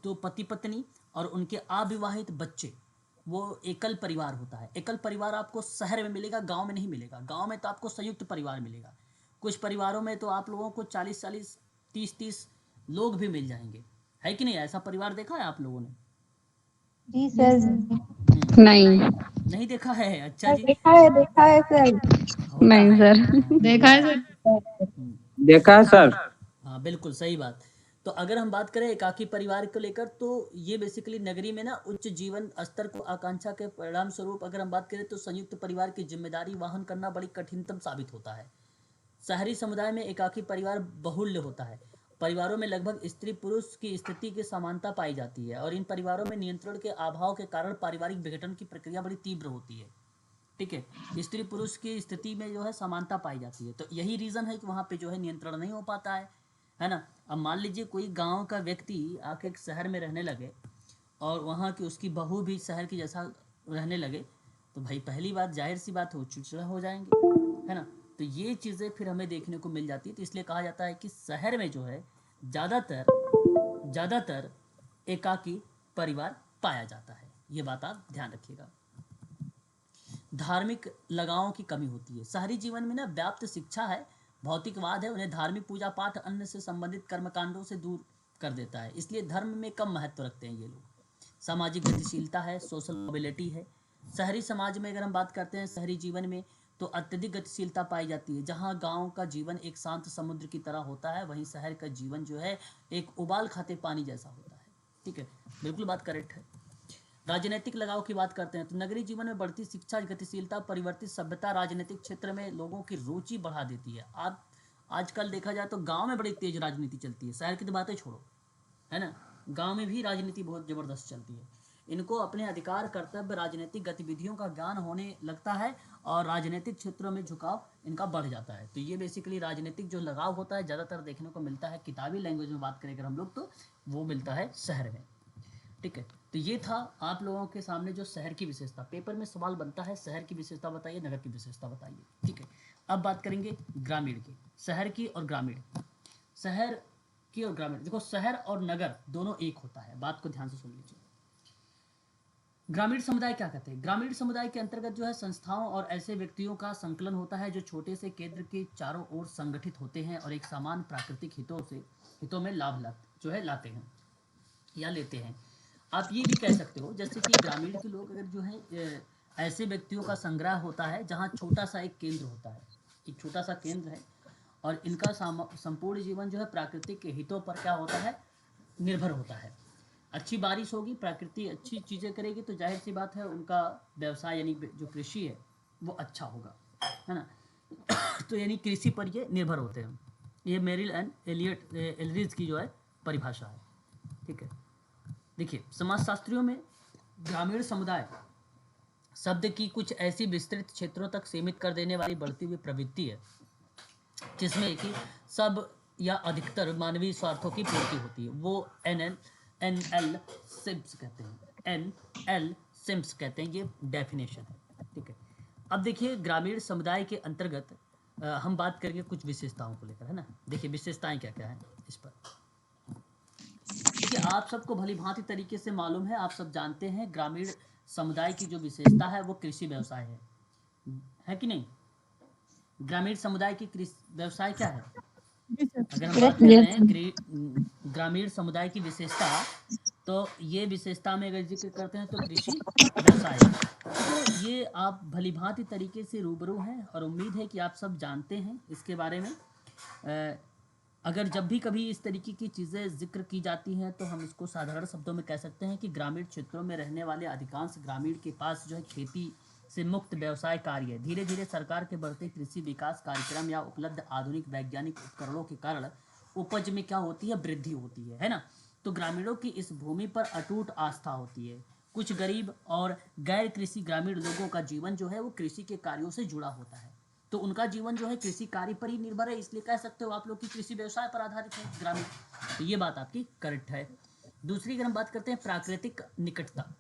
दो पति पत्नी और उनके अविवाहित बच्चे, वो एकल परिवार होता है। एकल परिवार आपको शहर में मिलेगा, गांव में नहीं मिलेगा। गांव में तो आपको संयुक्त परिवार मिलेगा। कुछ परिवारों में तो आप लोगों को 40-40, 30-30 लोग भी मिल जाएंगे, है कि नहीं? ऐसा परिवार देखा है आप लोगों ने? जी सर। नहीं। नहीं देखा है? अच्छा जी। देखा है सर। होता नहीं है, सर। हाँ, देखा है होता सर। देखा है सर। हाँ बिल्कुल सही बात। तो अगर हम बात करें एकाकी परिवार को लेकर, तो ये बेसिकली नगरी में ना उच्च जीवन स्तर को आकांक्षा के परिणाम स्वरूप अगर हम बात करें तो संयुक्त परिवार की जिम्मेदारी वहन करना बड़ी कठिनतम साबित होता है। शहरी समुदाय में एकाकी परिवार बहुल्य होता है। परिवारों में लगभग स्त्री पुरुष की स्थिति की समानता पाई जाती है और इन परिवारों में नियंत्रण के अभाव के कारण पारिवारिक विघटन की प्रक्रिया बड़ी तीव्र होती है। ठीक है, स्त्री पुरुष की स्थिति में जो है समानता पाई जाती है। तो यही रीज़न है कि वहाँ पे जो है नियंत्रण नहीं हो पाता है ना। अब मान लीजिए कोई गांव का व्यक्ति आके एक शहर में रहने लगे और वहाँ की उसकी बहू भी शहर की जैसा रहने लगे, तो भाई पहली बात, जाहिर सी बात हो, चिड़चिड़ा हो जाएंगे, है ना। तो ये चीज़ें फिर हमें देखने को मिल जाती है। तो इसलिए कहा जाता है कि शहर में जो है ज़्यादातर ज़्यादातर एकाकी परिवार पाया जाता है। ये बात आप ध्यान रखिएगा। धार्मिक लगावों की कमी होती है। शहरी जीवन में ना व्याप्त शिक्षा है, भौतिकवाद है, उन्हें धार्मिक पूजा पाठ अन्य से संबंधित कर्मकांडों से दूर कर देता है। इसलिए धर्म में कम महत्व रखते हैं ये लोग। सामाजिक गतिशीलता है, सोशल मोबिलिटी है। शहरी समाज में अगर हम बात करते हैं शहरी जीवन में, तो अत्यधिक गतिशीलता पाई जाती है। जहाँ गांव का जीवन एक शांत समुद्र की तरह होता है, वहीं शहर का जीवन जो है एक उबाल खाते पानी जैसा होता है। ठीक है, बिल्कुल बात करेक्ट है। राजनीतिक लगाव की बात करते हैं तो नगरीय जीवन में बढ़ती शिक्षा, गतिशीलता, परिवर्तित सभ्यता राजनीतिक क्षेत्र में लोगों की रुचि बढ़ा देती है। आप आजकल देखा जाए तो गांव में बड़ी तेज राजनीति चलती है, शहर की तो बातें छोड़ो, है ना। गांव में भी राजनीति बहुत जबरदस्त चलती है। इनको अपने अधिकार, कर्तव्य, राजनीतिक गतिविधियों का ज्ञान होने लगता है और राजनीतिक क्षेत्रों में झुकाव इनका बढ़ जाता है। तो ये बेसिकली राजनीतिक जो लगाव होता है ज़्यादातर देखने को मिलता है, किताबी लैंग्वेज में बात करें अगर हम लोग, तो वो मिलता है शहर में। ठीक है, तो ये था आप लोगों के सामने जो शहर की विशेषता। पेपर में सवाल बनता है शहर की विशेषता बताइए, नगर की विशेषता बताइए। ठीक है, अब बात करेंगे ग्रामीण की, शहर की और ग्रामीण। शहर की और ग्रामीण, देखो शहर और नगर दोनों एक होता है, बात को ध्यान से सुन लीजिए। ग्रामीण समुदाय क्या कहते हैं? ग्रामीण समुदाय के अंतर्गत जो है संस्थाओं और ऐसे व्यक्तियों का संकलन होता है जो छोटे से केंद्र के चारों ओर संगठित होते हैं और एक समान प्राकृतिक हितों में लाभ जो है लाते हैं या लेते हैं। आप ये भी कह सकते हो जैसे कि ग्रामीण के लोग अगर जो है ऐसे व्यक्तियों का संग्रह होता है जहाँ छोटा सा एक केंद्र होता है, एक छोटा सा केंद्र है और इनका संपूर्ण जीवन जो है प्राकृतिक के हितों पर क्या होता है, निर्भर होता है। अच्छी बारिश होगी, प्रकृति अच्छी चीज़ें करेगी, तो जाहिर सी बात है उनका व्यवसाय यानी जो कृषि है वो अच्छा होगा, है ना। तो यानी कृषि पर ये निर्भर होते हैं। ये मेरिल एंड एलरिज की जो है परिभाषा है। ठीक है, देखिए समाजशास्त्रियों में ग्रामीण समुदाय शब्द की कुछ ऐसी विस्तृत क्षेत्रों तक सीमित कर देने वाली बढ़ती हुई प्रवृत्ति है जिसमें कि सब या अधिकतर मानवीय स्वार्थों की पूर्ति होती है। वो एन एल सिम्स कहते हैं, NL सिम्स कहते हैं, ये डेफिनेशन है। ठीक है, अब देखिए ग्रामीण समुदाय के अंतर्गत हम बात करेंगे कुछ विशेषताओं को लेकर, है ना। देखिए विशेषताएं क्या क्या है इस पर। देखिए आप सबको भली भांति तरीके से मालूम है, आप सब जानते हैं ग्रामीण समुदाय की जो विशेषता है वो कृषि व्यवसाय है कि नहीं। ग्रामीण समुदाय की कृषि व्यवसाय क्या है? अगर हम बात कर रहे हैं ग्रामीण समुदाय की विशेषता, तो ये विशेषता में अगर जिक्र करते हैं तो कृषि व्यवसाय है। तो ये आप भली भांति तरीके से रूबरू हैं और उम्मीद है कि आप सब जानते हैं इसके बारे में। अगर जब भी कभी इस तरीके की चीज़ें जिक्र की जाती हैं तो हम इसको साधारण शब्दों में कह सकते हैं कि ग्रामीण क्षेत्रों में रहने वाले अधिकांश ग्रामीण के पास जो है खेती से मुक्त व्यवसाय कार्य है। धीरे धीरे सरकार के बढ़ते कृषि विकास कार्यक्रम या उपलब्ध आधुनिक वैज्ञानिक उपकरणों के कारण उपज में क्या होती है, वृद्धि होती है ना। तो ग्रामीणों की इस भूमि पर अटूट आस्था होती है। कुछ गरीब और गैर कृषि ग्रामीण लोगों का जीवन जो है वो कृषि के कार्यों से जुड़ा होता है, तो उनका जीवन जो है कृषि कार्य पर ही निर्भर है। इसलिए कह सकते हो आप लोग की कृषि व्यवसाय पर आधारित है ग्रामीण। तो ये बात आपकी करेक्ट है। दूसरी अगर हम बात करते हैं प्राकृतिक निकटता,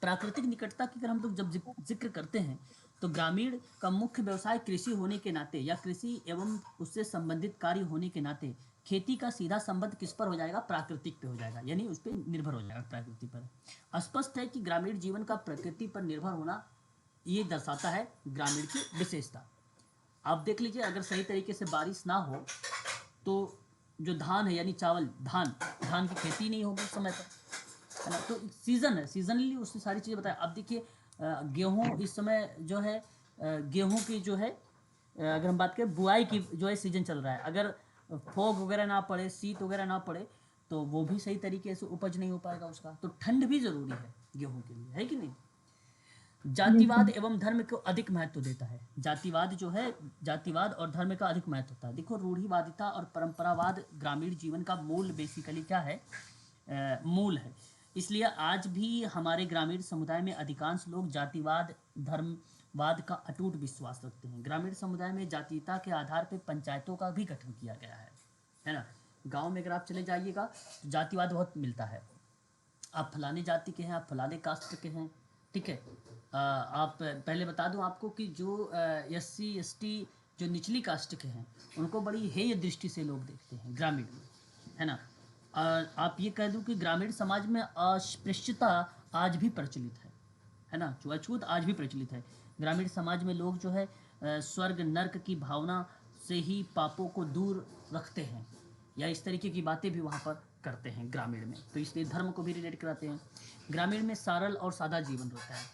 प्राकृतिक निकटता की अगर हम लोग जब जिक्र करते हैं तो ग्रामीण का मुख्य व्यवसाय कृषि होने के नाते या कृषि एवं उससे संबंधित कार्य होने के नाते खेती का सीधा संबंध किस पर हो जाएगा, प्राकृतिक पे हो जाएगा, यानी उस पर निर्भर हो जाएगा, प्रकृति पर। स्पष्ट है कि ग्रामीण जीवन का प्रकृति पर निर्भर होना ये दर्शाता है ग्रामीण की विशेषता। आप देख लीजिए अगर सही तरीके से बारिश ना हो तो जो धान है यानी चावल, धान की खेती नहीं होगी समय पर, है ना। तो सीजन है, सीजनली उसने सारी चीज़ें बताया। अब देखिए गेहूँ इस समय जो है गेहूँ की जो है अगर हम बात करें बुआई की जो है सीजन चल रहा है, अगर फॉग वगैरह ना पड़े, शीत वगैरह ना पड़े तो वो भी सही तरीके से उपज नहीं हो पाएगा उसका। तो ठंड भी जरूरी है गेहूँ के लिए, है कि नहीं। जातिवाद एवं धर्म को अधिक महत्व देता है। जातिवाद जो है, जातिवाद और धर्म का अधिक महत्व होता है। देखो रूढ़िवादिता और परंपरावाद ग्रामीण जीवन का मूल बेसिकली क्या है, मूल है। इसलिए आज भी हमारे ग्रामीण समुदाय में अधिकांश लोग जातिवाद धर्मवाद का अटूट विश्वास रखते हैं। ग्रामीण समुदाय में जातीयता के आधार पर पंचायतों का भी गठन किया गया है ना। गाँव में अगर आप चले जाइएगा तो जातिवाद बहुत मिलता है, आप फलाने जाति के हैं, आप फलाने कास्ट के हैं, ठीक है। आप पहले बता दूं आपको कि जो SC ST जो निचली कास्ट के हैं उनको बड़ी हेय दृष्टि से लोग देखते हैं ग्रामीण में, है ना। आप ये कह दूं कि ग्रामीण समाज में अस्पृश्यता आज भी प्रचलित है ना, छुआछूत आज भी प्रचलित है। ग्रामीण समाज में लोग जो है स्वर्ग नर्क की भावना से ही पापों को दूर रखते हैं, या इस तरीके की बातें भी वहाँ पर करते हैं ग्रामीण में, तो इसलिए धर्म को भी रिलेट कराते हैं। ग्रामीण में सरल और सादा जीवन होता है।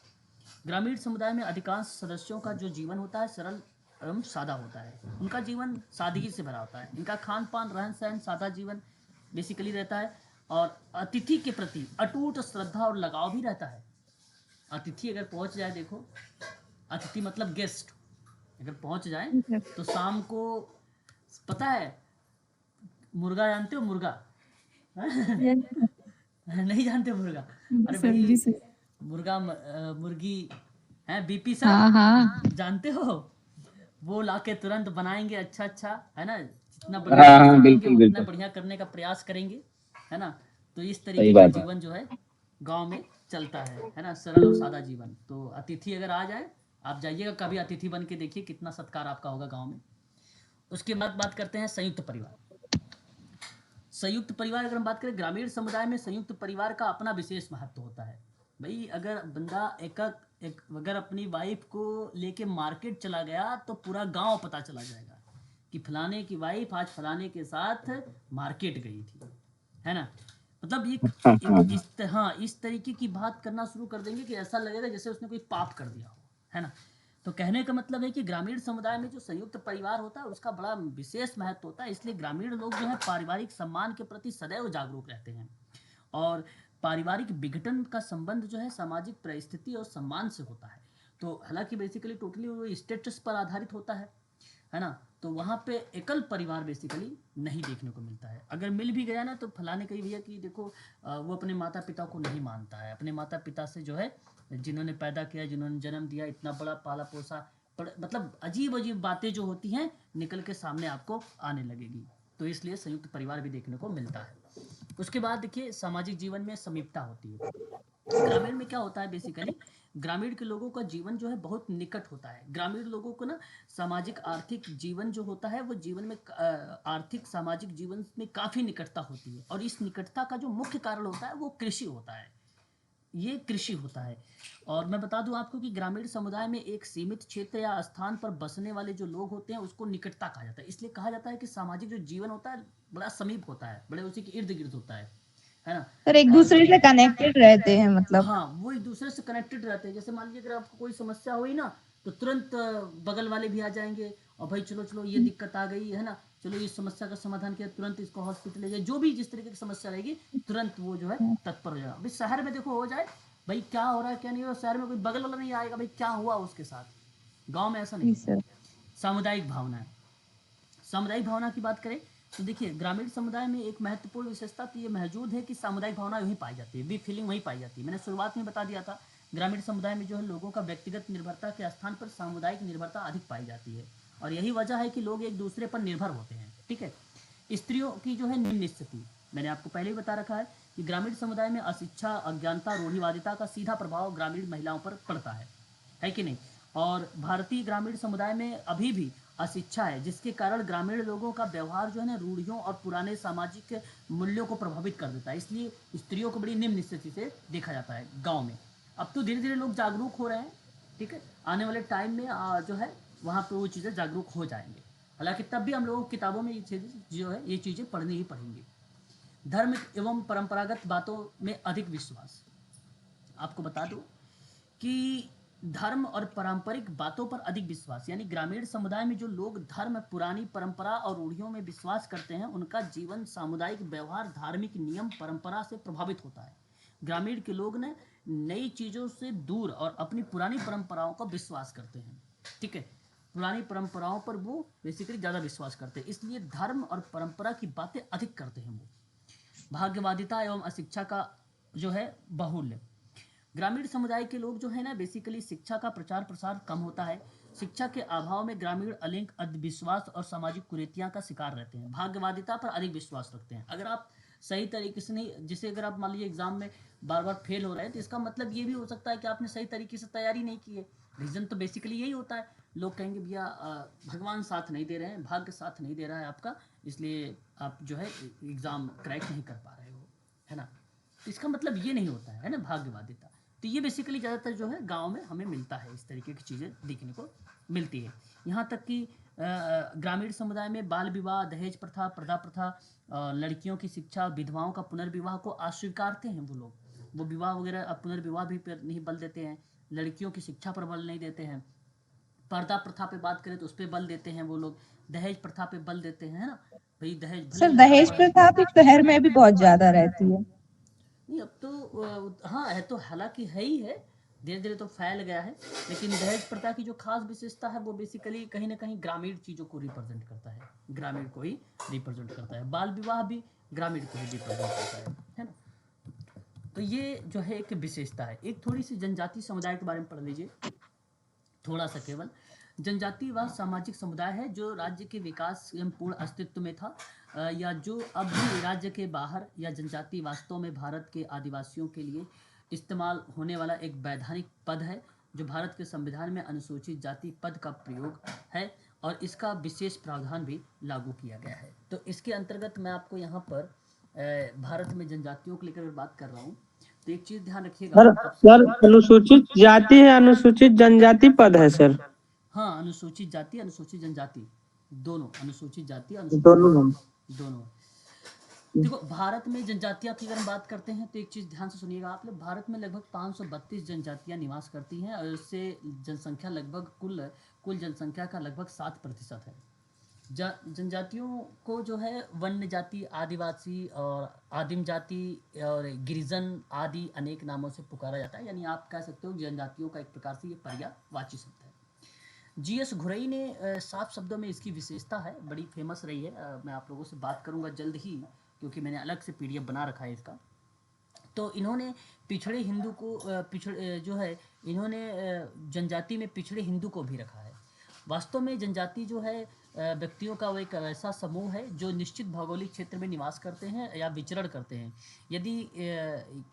ग्रामीण समुदाय में अधिकांश सदस्यों का जो जीवन होता है सरल एवं सादा होता है। उनका जीवन सादगी से भरा होता है। इनका खान पान रहन सहन सादा जीवन बेसिकली रहता है, और अतिथि के प्रति अटूट श्रद्धा और लगाव भी रहता है। अतिथि अगर पहुंच जाए, देखो अतिथि मतलब गेस्ट, अगर पहुंच जाए तो शाम को, पता है मुर्गा जानते हो, मुर्गा नहीं जानते मुर्गा? अरे भाई मुर्गा मुर्गी है, BP सर हाँ हाँ जानते हो? वो लाके तुरंत बनाएंगे, अच्छा अच्छा, है ना। जितना हाँ बढ़िया हाँ बनाएंगे बिल्कुल उतना बिल्कुल बढ़िया करने का प्रयास करेंगे, है ना। तो इस सही तरीके का बात है। जीवन जो है गांव में चलता है ना, सरल और सादा जीवन। तो अतिथि अगर आ जाए, आप जाइएगा कभी, अतिथि बन के देखिए कितना सत्कार आपका होगा गाँव में। उसके बाद बात करते हैं संयुक्त परिवार। संयुक्त परिवार अगर हम बात करें, ग्रामीण समुदाय में संयुक्त परिवार का अपना विशेष महत्व होता है। भाई अगर बंदा अगर अपनी वाइफ को लेके मार्केट चला गया तो पूरा गांव पता चला जाएगा कि फलाने की वाइफ आज फलाने के साथ मार्केट गई थी, है ना। मतलब हाँ हाँ हाँ, इस तरीके की बात करना शुरू कर देंगे कि ऐसा लगेगा जैसे उसने कोई पाप कर दिया हो, है ना। तो कहने का मतलब है कि ग्रामीण समुदाय में जो संयुक्त परिवार होता है उसका बड़ा विशेष महत्व होता है। इसलिए ग्रामीण लोग जो है पारिवारिक सम्मान के प्रति सदैव जागरूक रहते हैं, और पारिवारिक विघटन का संबंध जो है सामाजिक परिस्थिति और सम्मान से होता है। तो हालांकि बेसिकली टोटली वो स्टेटस पर आधारित होता है ना। तो वहाँ पे एकल परिवार बेसिकली नहीं देखने को मिलता है। अगर मिल भी गया ना तो फलाने कही भैया कि देखो वो अपने माता पिता को नहीं मानता है, अपने माता पिता से जो है, जिन्होंने पैदा किया, जिन्होंने जन्म दिया, इतना बड़ा पाला पोसा, मतलब अजीब अजीब बातें जो होती हैं निकल के सामने आपको आने लगेगी। तो इसलिए संयुक्त परिवार भी देखने को मिलता है। उसके बाद देखिए सामाजिक जीवन में समीपता होती है। ग्रामीण में क्या होता है बेसिकली, ग्रामीण के लोगों का जीवन जो है बहुत निकट होता है। ग्रामीण लोगों को ना सामाजिक आर्थिक जीवन जो होता है वो जीवन में आर्थिक सामाजिक जीवन में काफ़ी निकटता होती है, और इस निकटता का जो मुख्य कारण होता है वो कृषि होता है। ये कृषि होता है। और मैं बता दूं आपको कि ग्रामीण समुदाय में एक सीमित क्षेत्र या स्थान पर बसने वाले जो लोग होते हैं उसको निकटता कहा जाता है। इसलिए कहा जाता है कि सामाजिक जो जीवन होता है बड़ा समीप होता है, बड़े उसी के इर्द गिर्द होता है ना। और एक और दूसरे से कनेक्टेड रहते हैं मतलब। हाँ, वो एक दूसरे से कनेक्टेड रहते हैं। जैसे मान लीजिए अगर आपको कोई समस्या हुई ना तो तुरंत बगल वाले भी आ जाएंगे, और भाई चलो चलो ये दिक्कत आ गई है ना, चलो इस समस्या का समाधान किया, तुरंत इसको हॉस्पिटल ले जाए, जो भी जिस तरीके की समस्या रहेगी तुरंत वो जो है तत्पर हो जाएगा। भाई शहर में देखो हो जाए, भाई क्या हो रहा है क्या नहीं हो रहा, शहर में कोई बगल वाला नहीं आएगा भाई क्या हुआ उसके साथ। गाँव में ऐसा नहीं जी होता। सर। सामुदायिक भावना है। सामुदायिक भावना की बात करें तो देखिए ग्रामीण समुदाय में एक महत्वपूर्ण विशेषता तो ये मौजूद है कि सामुदायिक भावना वहीं पाई जाती है, वी फीलिंग वहीं पाई जाती है। मैंने शुरुआत में बता दिया था, ग्रामीण समुदाय में जो है लोगों का व्यक्तिगत निर्भरता के स्थान पर सामुदायिक निर्भरता अधिक पाई जाती है, और यही वजह है कि लोग एक दूसरे पर निर्भर होते हैं। ठीक है। स्त्रियों की जो है निम्न स्थिति, मैंने आपको पहले ही बता रखा है कि ग्रामीण समुदाय में अशिक्षा, अज्ञानता, रूढ़िवादिता का सीधा प्रभाव ग्रामीण महिलाओं पर पड़ता है कि नहीं। और भारतीय ग्रामीण समुदाय में अभी भी अशिक्षा है, जिसके कारण ग्रामीण लोगों का व्यवहार जो है ना रूढ़ियों और पुराने सामाजिक मूल्यों को प्रभावित कर देता है। इसलिए स्त्रियों को बड़ी निम्न स्थिति से देखा जाता है गांव में। अब तो धीरे धीरे लोग जागरूक हो रहे हैं, ठीक है। आने वाले टाइम में जो है वहाँ पे वो चीज़ें जागरूक हो जाएंगे। हालांकि तब भी हम लोगों की किताबों में ये चीज़ें जो है ये चीज़ें पढ़नी ही पढ़ेंगी। धर्म एवं परंपरागत बातों में अधिक विश्वास। आपको बता दूं कि धर्म और पारंपरिक बातों पर अधिक विश्वास, यानी ग्रामीण समुदाय में जो लोग धर्म, पुरानी परंपरा और रूढ़ियों में विश्वास करते हैं उनका जीवन, सामुदायिक व्यवहार, धार्मिक नियम, परंपरा से प्रभावित होता है। ग्रामीण के लोग ने नई चीज़ों से दूर और अपनी पुरानी परंपराओं का विश्वास करते हैं। ठीक है। पुरानी परंपराओं पर वो बेसिकली ज़्यादा विश्वास करते हैं, इसलिए धर्म और परंपरा की बातें अधिक करते हैं वो। भाग्यवादिता एवं अशिक्षा का जो है बाहुल्य। ग्रामीण समुदाय के लोग जो है ना बेसिकली शिक्षा का प्रचार प्रसार कम होता है। शिक्षा के अभाव में ग्रामीण अलिंग, अंधविश्वास और सामाजिक कुरीतियां का शिकार रहते हैं। भाग्यवादिता पर अधिक विश्वास रखते हैं। अगर आप सही तरीके से नहीं, जैसे अगर आप मान लीजिए एग्जाम में बार बार फेल हो रहे हैं तो इसका मतलब ये भी हो सकता है कि आपने सही तरीके से तैयारी नहीं की है। रीज़न तो बेसिकली यही होता है। लोग कहेंगे भैया भगवान साथ नहीं दे रहे हैं, भाग्य साथ नहीं दे रहा है आपका, इसलिए आप जो है एग्ज़ाम क्रैक नहीं कर पा रहे हो, है ना। तो इसका मतलब ये नहीं होता है ना भाग्यवादिता। तो ये बेसिकली ज़्यादातर जो है गांव में हमें मिलता है, इस तरीके की चीज़ें देखने को मिलती है। यहाँ तक कि ग्रामीण समुदाय में बाल विवाह, दहेज प्रथा, प्रदा प्रथा, लड़कियों की शिक्षा, विधवाओं का पुनर्विवाह को अस्वीकारते हैं वो लोग। वो विवाह वगैरह पुनर्विवाह भी पर नहीं बल देते हैं, लड़कियों की शिक्षा पर बल नहीं देते हैं। पर्दा प्रथा पे बात करें तो उस पर बल देते हैं वो लोग, दहेज प्रथा पे बल देते हैं, है ना। भाई दहेज भले सर ही दहेज आपको प्रथा भी शहर में भी बहुत ज्यादा रहती है। नहीं, अब तो हाँ है तो, हालांकि है ही है, धीरे धीरे तो फैल गया है। लेकिन दहेज प्रथा की जो खास विशेषता है वो बेसिकली कहीं ना कहीं ग्रामीण चीज़ों को रिप्रेजेंट करता है, ग्रामीण को ही रिप्रेजेंट करता है। बाल विवाह भी ग्रामीण को ही रिप्रेजेंट करता है ना। तो ये जो है एक विशेषता है। एक थोड़ी सी जनजातीय समुदाय के बारे में पढ़ लीजिए थोड़ा सा केवल। जनजाति वह सामाजिक समुदाय है जो राज्य के विकास एवं पूर्ण अस्तित्व में था, या जो अब भी राज्य के बाहर, या जनजाति वास्तव में भारत के आदिवासियों के लिए इस्तेमाल होने वाला एक वैधानिक पद है जो भारत के संविधान में अनुसूचित जाति पद का प्रयोग है और इसका विशेष प्रावधान भी लागू किया गया है। तो इसके अंतर्गत मैं आपको यहाँ पर भारत में जनजातियों को लेकर बात कर रहा हूँ। तो एक चीज़ ध्यान रखिएगा। सर अनुसूचित जाति है, अनुसूचित जनजाति पद है सर। हाँ, अनुसूचित जाति, अनुसूचित जनजाति दोनों, अनुसूचित जाति, अनुसूचित दोनों हम। दोनों। देखो भारत में जनजातियां की अगर हम बात करते हैं तो एक चीज़ ध्यान से सुनिएगा आप लोग। भारत में लगभग 532 जनजातियां निवास करती हैं और इससे जनसंख्या लगभग कुल जनसंख्या का लगभग 7% है। जनजातियों को जो है वन्य जाति, आदिवासी और आदिम जाति और गिरिजन आदि अनेक नामों से पुकारा जाता है। यानी आप कह सकते हो जनजातियों का एक प्रकार से ये पर्यायवाची शब्द है। जीएस घुरई ने साफ शब्दों में इसकी विशेषता है, बड़ी फेमस रही है। मैं आप लोगों से बात करूंगा जल्द ही, क्योंकि मैंने अलग से पीडीएफ बना रखा है इसका। तो इन्होंने पिछड़े हिंदू को जो है इन्होंने जनजाति में पिछड़े हिंदू को भी रखा है। वास्तव में जनजाति जो है व्यक्तियों का वो एक ऐसा समूह है जो निश्चित भौगोलिक क्षेत्र में निवास करते हैं या विचरण करते हैं। यदि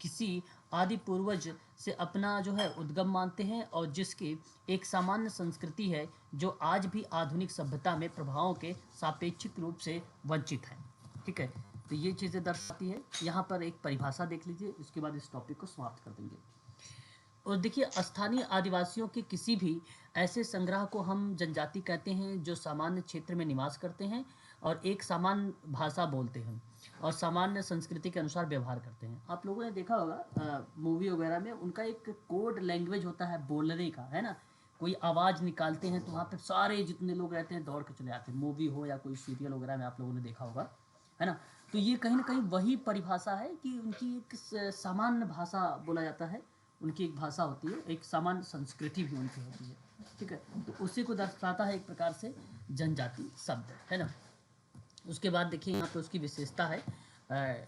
किसी आदि पूर्वज से अपना जो है उद्गम मानते हैं और जिसकी एक सामान्य संस्कृति है जो आज भी आधुनिक सभ्यता में प्रभावों के सापेक्षिक रूप से वंचित है। ठीक है, तो ये चीज़ें दर्शाती है। यहाँ पर एक परिभाषा देख लीजिए, उसके बाद इस टॉपिक को समाप्त कर देंगे। और देखिए, स्थानीय आदिवासियों के किसी भी ऐसे संग्रह को हम जनजाति कहते हैं जो सामान्य क्षेत्र में निवास करते हैं और एक सामान्य भाषा बोलते हैं और सामान्य संस्कृति के अनुसार व्यवहार करते हैं। आप लोगों ने देखा होगा मूवी वगैरह में उनका एक कोड लैंग्वेज होता है बोलने का, है ना। कोई आवाज़ निकालते हैं तो वहाँ पे सारे जितने लोग रहते हैं दौड़ के चले आते हैं। मूवी हो या कोई सीरियल वगैरह में आप लोगों ने देखा होगा, है ना। तो ये कहीं ना कहीं वही परिभाषा है कि उनकी एक सामान्य भाषा बोला जाता है, उनकी एक भाषा होती है, एक सामान्य संस्कृति भी उनकी होती है। ठीक है, तो उसी को दर्शाता है एक प्रकार से जनजाति शब्द, है ना। उसके बाद देखिए यहाँ पे उसकी विशेषता है,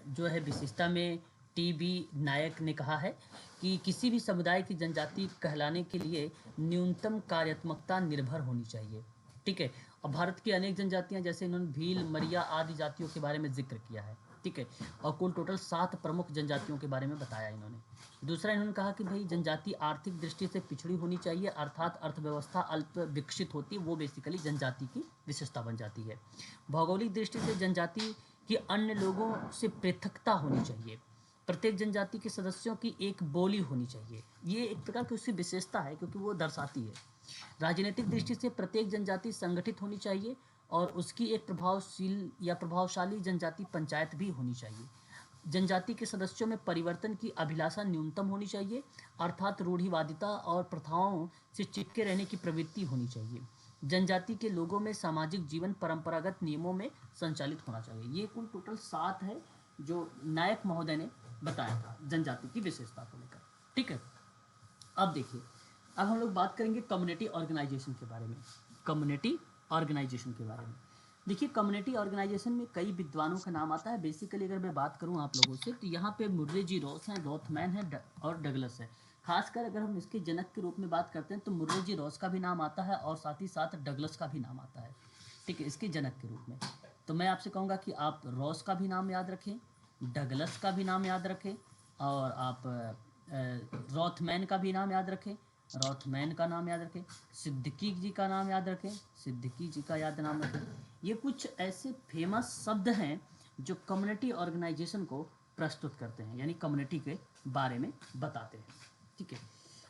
जो है विशेषता में टीबी नायक ने कहा है कि किसी भी समुदाय की जनजाति कहलाने के लिए न्यूनतम कार्यात्मकता निर्भर होनी चाहिए। ठीक है, और भारत की अनेक जनजातियां, जैसे इन्होंने भील, मरिया आदि जातियों के बारे में जिक्र किया है। ठीक है, और कुल टोटल 7 प्रमुख जनजातियों के बारे में बताया इन्होंने। दूसरा इन्होंने कहा कि भाई जनजाति आर्थिक दृष्टि से पिछड़ी होनी चाहिए, अर्थात अर्थव्यवस्था अल्प विकसित होती है, वो बेसिकली जनजाति की विशेषता बन जाती है। भौगोलिक दृष्टि से जनजाति की अन्य लोगों से पृथकता होनी चाहिए। प्रत्येक जनजाति के सदस्यों की एक बोली होनी चाहिए, ये एक प्रकार की उसकी विशेषता है क्योंकि वो दर्शाती है। राजनीतिक दृष्टि से प्रत्येक जनजाति संगठित होनी चाहिए और उसकी एक प्रभावशील या प्रभावशाली जनजाति पंचायत भी होनी चाहिए। जनजाति के सदस्यों में परिवर्तन की अभिलाषा न्यूनतम होनी चाहिए, अर्थात रूढ़िवादिता और प्रथाओं से चिपके रहने की प्रवृत्ति होनी चाहिए। जनजाति के लोगों में सामाजिक जीवन परंपरागत नियमों में संचालित होना चाहिए। ये कुल टोटल 7 है जो नायक महोदय ने बताया था जनजाति की विशेषता को लेकर। ठीक है, अब देखिए, अब हम लोग बात करेंगे कम्युनिटी ऑर्गेनाइजेशन के बारे में। कम्युनिटी ऑर्गेनाइजेशन के बारे में देखिए, कम्युनिटी ऑर्गेनाइजेशन में कई विद्वानों का नाम आता है। बेसिकली अगर मैं बात करूं आप लोगों से तो यहाँ पे मुर्रे जी रॉस हैं, रॉथमैन है और डगलस है। खासकर अगर हम इसके जनक के रूप में बात करते हैं तो मुर्रे जी रॉस का भी नाम आता है और साथ ही साथ डगलस का भी नाम आता है। ठीक है, इसके जनक के रूप में। तो मैं आपसे कहूँगा कि आप रॉस का भी नाम याद रखें, डगलस का भी नाम याद रखें, और आप रॉथमैन का भी नाम याद रखें, रॉथमैन का नाम याद रखें, सिद्दीकी जी का नाम याद रखें, सिद्दीकी जी का याद नाम रखें। ये कुछ ऐसे फेमस शब्द हैं जो कम्युनिटी ऑर्गेनाइजेशन को प्रस्तुत करते हैं, यानी कम्युनिटी के बारे में बताते हैं। ठीक है,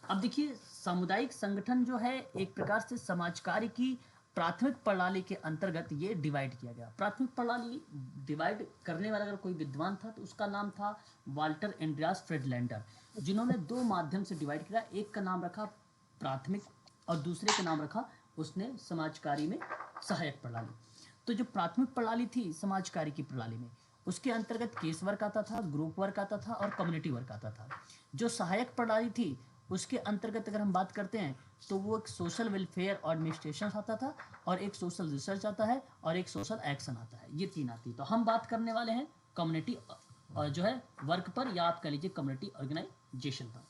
अब देखिए, सामुदायिक संगठन जो है एक प्रकार से समाज कार्य की प्राथमिक प्रणाली के अंतर्गत ये डिवाइड किया गया। प्राथमिक प्रणाली डिवाइड करने वाला अगर कोई विद्वान था तो उसका नाम था वाल्टर एंड्रियास फ्रेडलैंडर, जिन्होंने दो माध्यम से डिवाइड किया। एक का नाम रखा प्राथमिक और दूसरे का नाम रखा उसने समाज कार्य में सहायक प्रणाली। तो जो प्राथमिक प्रणाली थी समाज कार्य की प्रणाली में, उसके अंतर्गत केस वर्क आता था, ग्रुप वर्क आता था और कम्युनिटी वर्क आता था। जो सहायक प्रणाली थी उसके अंतर्गत अगर हम बात करते हैं तो वो एक सोशल वेलफेयर और एडमिनिस्ट्रेशन आता था, और एक सोशल रिसर्च आता है, और एक सोशल एक्शन आता है। ये तीन आती है। तो हम बात करने वाले हैं कम्युनिटी और जो है वर्क पर, या आप कह लीजिए कम्युनिटी ऑर्गेनाइजेशन पर।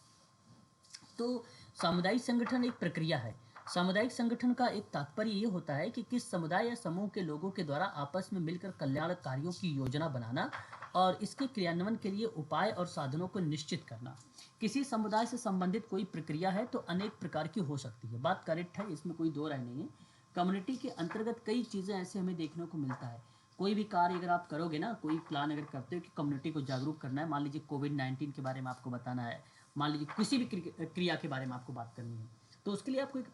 तो सामुदायिक संगठन एक प्रक्रिया है। सामुदायिक संगठन का एक तात्पर्य ये होता है कि किस समुदाय या समूह के लोगों के द्वारा आपस में मिलकर कल्याण कार्यों की योजना बनाना और इसके क्रियान्वयन के लिए उपाय और साधनों को निश्चित करना। किसी समुदाय से संबंधित कोई प्रक्रिया है तो अनेक प्रकार की हो सकती है, बात करेक्ट है, इसमें कोई दो राय नहीं है। कम्युनिटी के अंतर्गत कई चीज़ें ऐसे हमें देखने को मिलता है। कोई भी कार्य अगर आप करोगे ना, कोई प्लान अगर करते हो कि कम्युनिटी को जागरूक करना है, मान लीजिए कोविड-19 के बारे में आपको बताना है, मान लीजिए किसी भी क्रिया के बारे में आपको बात करनी है, तो उसके लिए आपको एक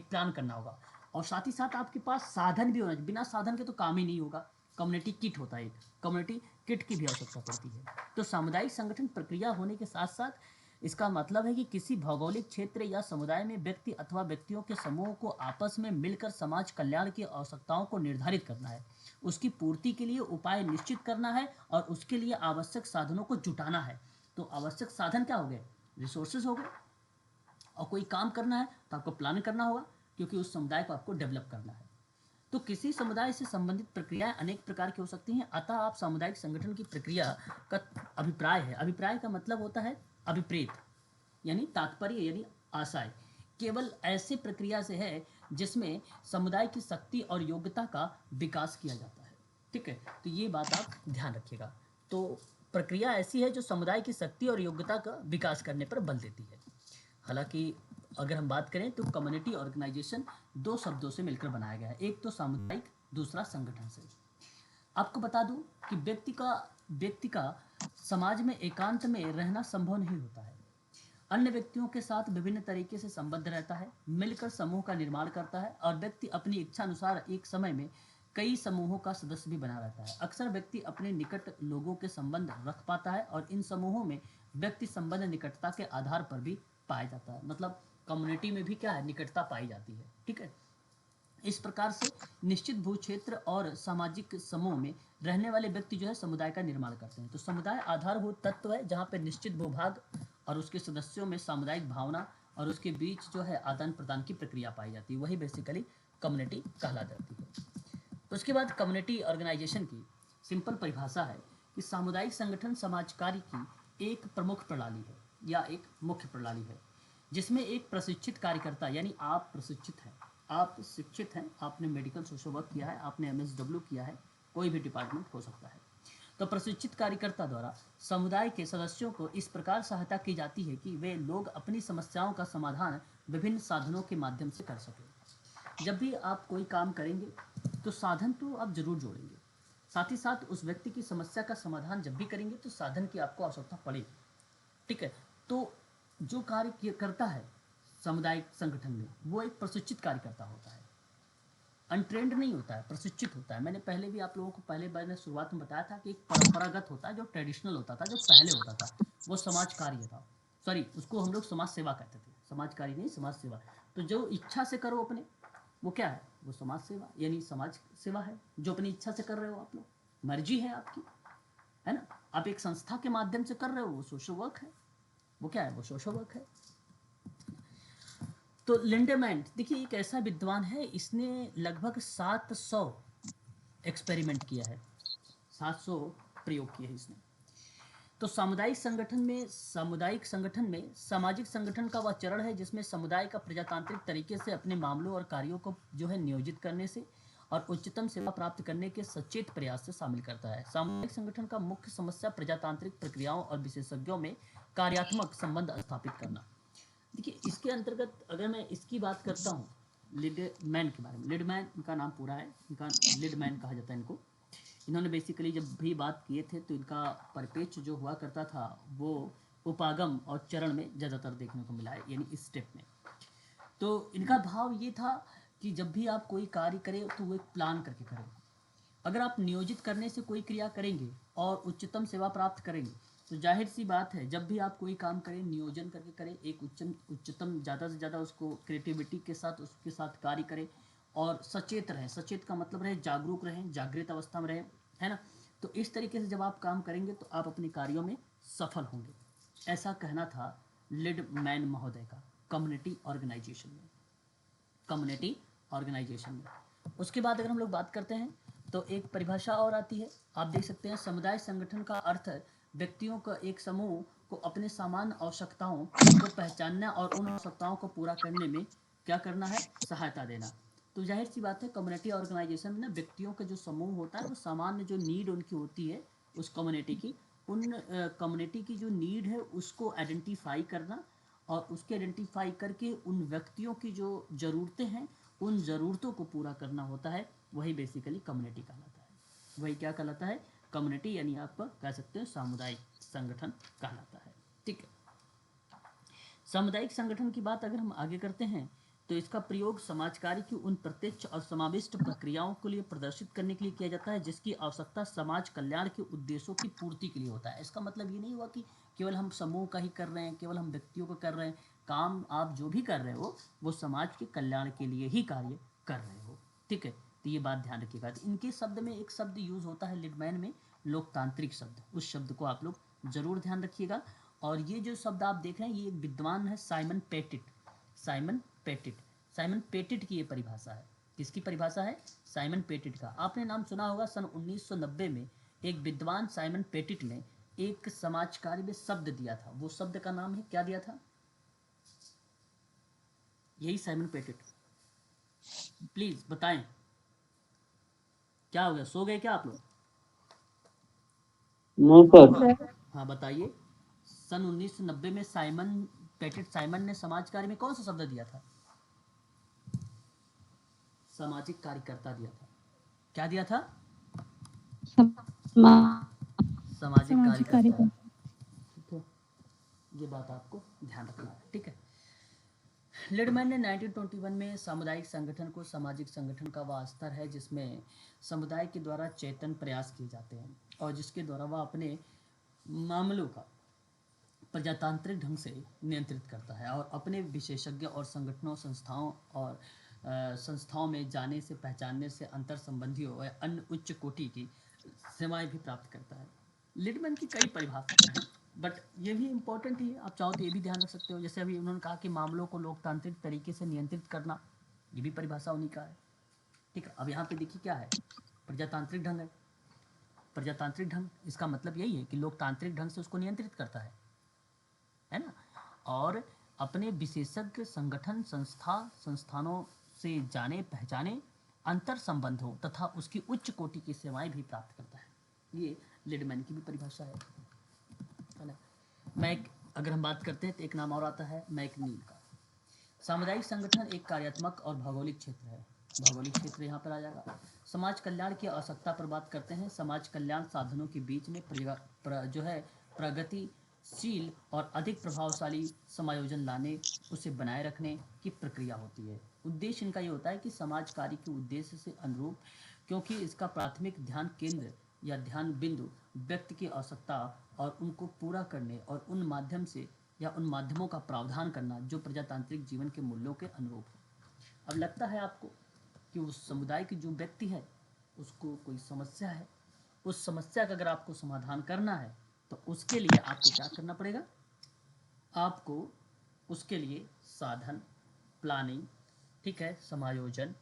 प्लान करना होगा, और साथ ही साथ आपके पास साधन भी होना चाहिए। बिना साधन के तो काम ही नहीं होगा। कम्युनिटी किट होता है, कम्युनिटी किट की भी आवश्यकता पड़ती है। तो सामुदायिक संगठन प्रक्रिया होने के साथ साथ इसका मतलब है कि किसी भौगोलिक क्षेत्र या समुदाय में व्यक्ति अथवा व्यक्तियों के समूह को आपस में मिलकर समाज कल्याण की आवश्यकताओं को निर्धारित करना है, उसकी पूर्ति के लिए उपाय निश्चित करना है, और उसके लिए आवश्यक साधनों को जुटाना है। तो आवश्यक साधन क्या हो गए? रिसोर्सेज हो गए। और कोई काम करना है तो आपको प्लान करना होगा, क्योंकि उस समुदाय को आपको डेवलप करना है। तो किसी समुदाय से संबंधित प्रक्रियाएं अनेक प्रकार की हो सकती हैं। अतः आप सामुदायिक संगठन की प्रक्रिया का अभिप्राय है, अभिप्राय का मतलब होता है अभिप्रेत, यानी तात्पर्य, यानी आशय, केवल ऐसे प्रक्रिया से है जिसमें समुदाय की शक्ति और योग्यता का विकास किया जाता है। ठीक है, तो ये बात आप ध्यान रखिएगा। तो प्रक्रिया ऐसी है जो समुदाय की शक्ति और योग्यता का विकास करने पर बल देती है। हालांकि अगर हम बात करें तो कम्युनिटी ऑर्गेनाइजेशन दो शब्दों से मिलकर बनाया गया है, एक तो सामुदायिक, दूसरा संगठन से। आपको बता दूं कि व्यक्ति का समाज में एकांत में रहना संभव नहीं होता है। अन्य व्यक्तियों के साथ विभिन्न तरीके से संबद्ध रहता है, मिलकर समूह का निर्माण करता है, और व्यक्ति अपनी इच्छा अनुसार एक समय में कई समूहों का सदस्य भी बना रहता है। अक्सर व्यक्ति अपने निकट लोगों के संबंध रख पाता है, और इन समूहों में व्यक्ति संबंध निकटता के आधार पर भी पाया जाता है। मतलब कम्युनिटी में भी क्या है, निकटता पाई जाती है। ठीक है, इस प्रकार से निश्चित भू क्षेत्र और सामाजिक समूह में रहने वाले व्यक्ति जो है समुदाय का निर्माण करते हैं। तो समुदाय आधारभूत तत्व है जहाँ पे निश्चित भूभाग और उसके सदस्यों में सामुदायिक भावना और उसके बीच जो है आदान प्रदान की प्रक्रिया पाई जाती है, वही बेसिकली कम्युनिटी कहला जाती है। उसके बाद कम्युनिटी ऑर्गेनाइजेशन की सिंपल परिभाषा है कि सामुदायिक संगठन समाज कार्य की एक प्रमुख प्रणाली है या एक मुख्य प्रणाली है, जिसमें एक प्रशिक्षित कार्यकर्ता, यानी आप प्रशिक्षित हैं, आप शिक्षित हैं, आपने मेडिकल सोशल वर्क किया है, आपने MSW किया है, कोई भी डिपार्टमेंट हो सकता है। तो प्रशिक्षित कार्यकर्ता द्वारा समुदाय के सदस्यों को इस प्रकार सहायता की जाती है कि वे लोग अपनी समस्याओं का समाधान विभिन्न साधनों के माध्यम से कर सकें। जब भी आप कोई काम करेंगे तो साधन तो आप जरूर जोड़ेंगे, साथ ही साथ उस व्यक्ति की समस्या का समाधान जब भी करेंगे तो साधन की आपको आवश्यकता पड़ेगी। ठीक है, तो जो कार्य करता है सामुदायिक संगठन में वो एक प्रशिक्षित कार्यकर्ता होता है, अनट्रेंड नहीं होता है, प्रशिक्षित होता है। मैंने पहले भी आप लोगों को मैंने शुरुआत में बताया था कि एक परंपरागत होता है, जो ट्रेडिशनल होता था, जो पहले होता था, वो समाज कार्य था। सॉरी, उसको हम लोग समाज सेवा कहते थे, समाज कार्य नहीं, समाज सेवा। तो जो इच्छा से करो अपने, वो क्या है, वो समाज सेवा यानी समाज सेवा है। जो अपनी इच्छा से कर रहे हो आप लोग, मर्जी है आपकी, है ना। आप एक संस्था के माध्यम से कर रहे हो, वो सोशल वर्क है। वो क्या है, वो सोशल वर्क है। तो लिंडेमैन देखिए एक ऐसा विद्वान है, इसने लगभग 700 एक्सपेरिमेंट किया है, 700 प्रयोग किए हैं इसने। तो सामुदायिक संगठन में सामाजिक संगठन का वह चरण है जिसमें समुदाय का प्रजातांत्रिक तरीके से अपने मामलों और कार्यों को जो है नियोजित करने से और उच्चतम सेवा प्राप्त करने के सचेत प्रयास से शामिल करता है। सामुदायिक संगठन का मुख्य समस्या प्रजातांत्रिक प्रक्रियाओं और विशेषज्ञों में कार्यात्मक संबंध स्थापित करना। देखिए, इसके अंतर्गत अगर मैं इसकी बात करता हूँ लिडमैन के बारे में, लिडमैन इनका नाम पूरा है, इनका लिडमैन कहा जाता है इनको। इन्होंने बेसिकली जब भी बात किए थे तो इनका परिपेक्ष जो हुआ करता था वो उपागम और चरण में ज़्यादातर देखने को मिला है, यानी इस स्टेप में। तो इनका भाव ये था कि जब भी आप कोई कार्य करें तो वो एक प्लान करके करें। अगर आप नियोजित करने से कोई क्रिया करेंगे और उच्चतम सेवा प्राप्त करेंगे तो जाहिर सी बात है, जब भी आप कोई काम करें नियोजन करके करें, एक उच्चतम ज़्यादा से ज़्यादा उसको क्रिएटिविटी के साथ उसके साथ कार्य करें और सचेत रहें। सचेत का मतलब रहे जागरूक रहें, जागृत अवस्था में रहें, है ना। तो इस तरीके से जब आप काम करेंगे तो आप अपने कार्यों में सफल होंगे, ऐसा कहना था लिडमैन महोदय का कम्युनिटी ऑर्गेनाइजेशन में, कम्युनिटी ऑर्गेनाइजेशन में। उसके बाद अगर हम लोग बात करते हैं तो एक परिभाषा और आती है, आप देख सकते हैं, समुदाय संगठन का अर्थ व्यक्तियों का एक समूह को अपने सामान्य आवश्यकताओं को पहचानना और उन आवश्यकताओं को पूरा करने में क्या करना है, सहायता देना। तो जाहिर सी बात है, कम्युनिटी ऑर्गेनाइजेशन में ना व्यक्तियों का जो समूह होता है वो सामान्य जो नीड उनकी होती है उस कम्युनिटी की, उन कम्युनिटी की जो नीड है उसको आइडेंटिफाई करना और उसके आइडेंटिफाई करके उन व्यक्तियों की जो ज़रूरतें हैं उन ज़रूरतों को पूरा करना होता है, वही बेसिकली कम्युनिटी कहलाता है। वही क्या कहलाता है, कम्युनिटी, यानी आप कह सकते हैं सामुदायिक संगठन कहलाता है। ठीक है, सामुदायिक संगठन की बात अगर हम आगे करते हैं तो इसका प्रयोग समाज कार्य की उन प्रत्यक्ष और समाविष्ट प्रक्रियाओं के लिए प्रदर्शित करने के लिए किया जाता है जिसकी आवश्यकता समाज कल्याण के उद्देश्यों की पूर्ति के लिए होता है। इसका मतलब ये नहीं हुआ कि केवल हम समूह का ही कर रहे हैं, केवल हम व्यक्तियों को कर रहे हैं। काम आप जो भी कर रहे हो वो समाज के कल्याण के लिए ही कार्य कर रहे हो। ठीक है, तो ये बात ध्यान रखिएगा। इनके शब्द में एक शब्द यूज होता है लिडमैन में, लोकतांत्रिक शब्द, उस शब्द को आप लोग जरूर ध्यान रखिएगा। और ये जो शब्द आप देख रहे हैं ये एक विद्वान है Simon petit, Simon petit, Simon petit की ये परिभाषा है। किसकी परिभाषा है, साइमन पेटिट का। आपने नाम सुना होगा, सन 1990 में एक विद्वान साइमन पेटिट ने एक समाज कार्य में शब्द दिया था। वो शब्द का नाम है, क्या दिया था, यही साइमन पेटिट। प्लीज बताएं, क्या हो गया, सो गए क्या आप लोग? No sir. हाँ बताइए, सन 1990 में साइमन पेटिट, साइमन ने समाज कार्य में कौन सा शब्द दिया था? सामाजिक कार्यकर्ता दिया था। क्या दिया था? सामाजिक कार्यकर्ता। ठीक है, ये बात आपको ध्यान रखना है। ठीक है, लिडमैन ने 1921 में सामुदायिक संगठन को सामाजिक संगठन का वह स्तर है जिसमें समुदाय के द्वारा चेतन प्रयास किए जाते हैं और जिसके द्वारा वह अपने मामलों का प्रजातांत्रिक ढंग से नियंत्रित करता है और अपने विशेषज्ञ और संगठनों, संस्थाओं और संस्थाओं में जाने से, पहचानने से, अंतर संबंधियों और अन्य उच्च कोटि की सेवाएं भी प्राप्त करता है। लिडमैन की कई परिभाषाएं हैं, बट ये भी इम्पोर्टेंट ही है, आप चाहो तो ये भी ध्यान रख सकते हो। जैसे अभी उन्होंने कहा कि मामलों को लोकतांत्रिक तरीके से नियंत्रित करना, ये भी परिभाषा उन्हीं का है। ठीक है, अब यहाँ पे देखिए क्या है, प्रजातांत्रिक ढंग है। प्रजातांत्रिक ढंग, इसका मतलब यही है कि लोकतांत्रिक ढंग से उसको नियंत्रित करता है ना। और अपने विशेषज्ञ संगठन, संस्थानों से जाने पहचाने, अंतर संबंधों तथा उसकी उच्च कोटि की सेवाएं भी प्राप्त करता है। ये लिडमैन की भी परिभाषा है ना। अगर हम बात करते हैं तो एक नाम और आता है मैकनील का। सामुदायिक संगठन एक कार्यात्मक और भौगोलिक क्षेत्र है। भौगोलिक क्षेत्र यहाँ पर आ जाएगा। समाज कल्याण की आवश्यकता पर बात करते हैं। समाज कल्याण साधनों के बीच में जो है प्रगतिशील और अधिक प्रभावशाली समायोजन लाने, उसे बनाए रखने की प्रक्रिया होती है। उद्देश्य इनका ये होता है कि समाज कार्य के उद्देश्य से अनुरूप, क्योंकि इसका प्राथमिक ध्यान केंद्र या ध्यान बिंदु व्यक्ति की आवश्यकता और उनको पूरा करने और उन माध्यम से या उन माध्यमों का प्रावधान करना जो प्रजातांत्रिक जीवन के मूल्यों के अनुरूप है। अब लगता है आपको कि उस समुदाय की जो व्यक्ति है उसको कोई समस्या है, उस समस्या का अगर आपको समाधान करना है तो उसके लिए आपको क्या करना पड़ेगा, आपको उसके लिए साधन, प्लानिंग, ठीक है, समायोजन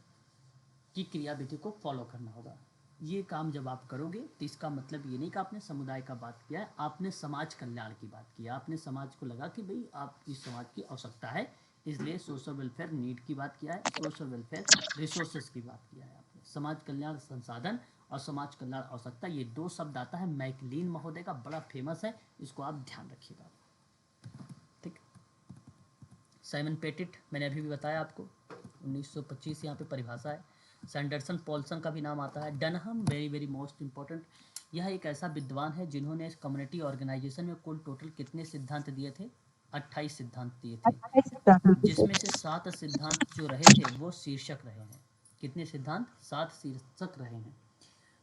की क्रियाविधि को फॉलो करना होगा। ये काम जब आप करोगे तो इसका मतलब ये नहीं कि आपने समुदाय का बात किया है, आपने समाज कल्याण की बात की है। आपने समाज को लगा कि भाई आपकी समाज की आवश्यकता है, इसलिए सोशल वेलफेयर नीड की बात किया है, सोशल वेलफेयर रिसोर्सेज की बात किया है आपने। समाज कल्याण संसाधन और समाज कल्याण आवश्यकता, ये 2 शब्द आता है मैकलीन महोदय का, बड़ा फेमस है, इसको आप ध्यान रखिएगा। ठीक। साइमन पेटिट मैंने अभी भी बताया आपको, 1925 यहाँ पे परिभाषा है। सैंडरसन पॉल्सन का भी नाम आता है। डनहम, वेरी वेरी मोस्ट इंपॉर्टेंट, यह एक ऐसा विद्वान है जिन्होंने इस कम्युनिटी ऑर्गेनाइजेशन में कुल टोटल कितने सिद्धांत दिए थे? 28 सिद्धांत दिए थे, 28 सिद्धांत। जिसमें से 7 सिद्धांत जो रहे थे वो शीर्षक रहे हैं। कितने सिद्धांत? 7 शीर्षक रहे हैं।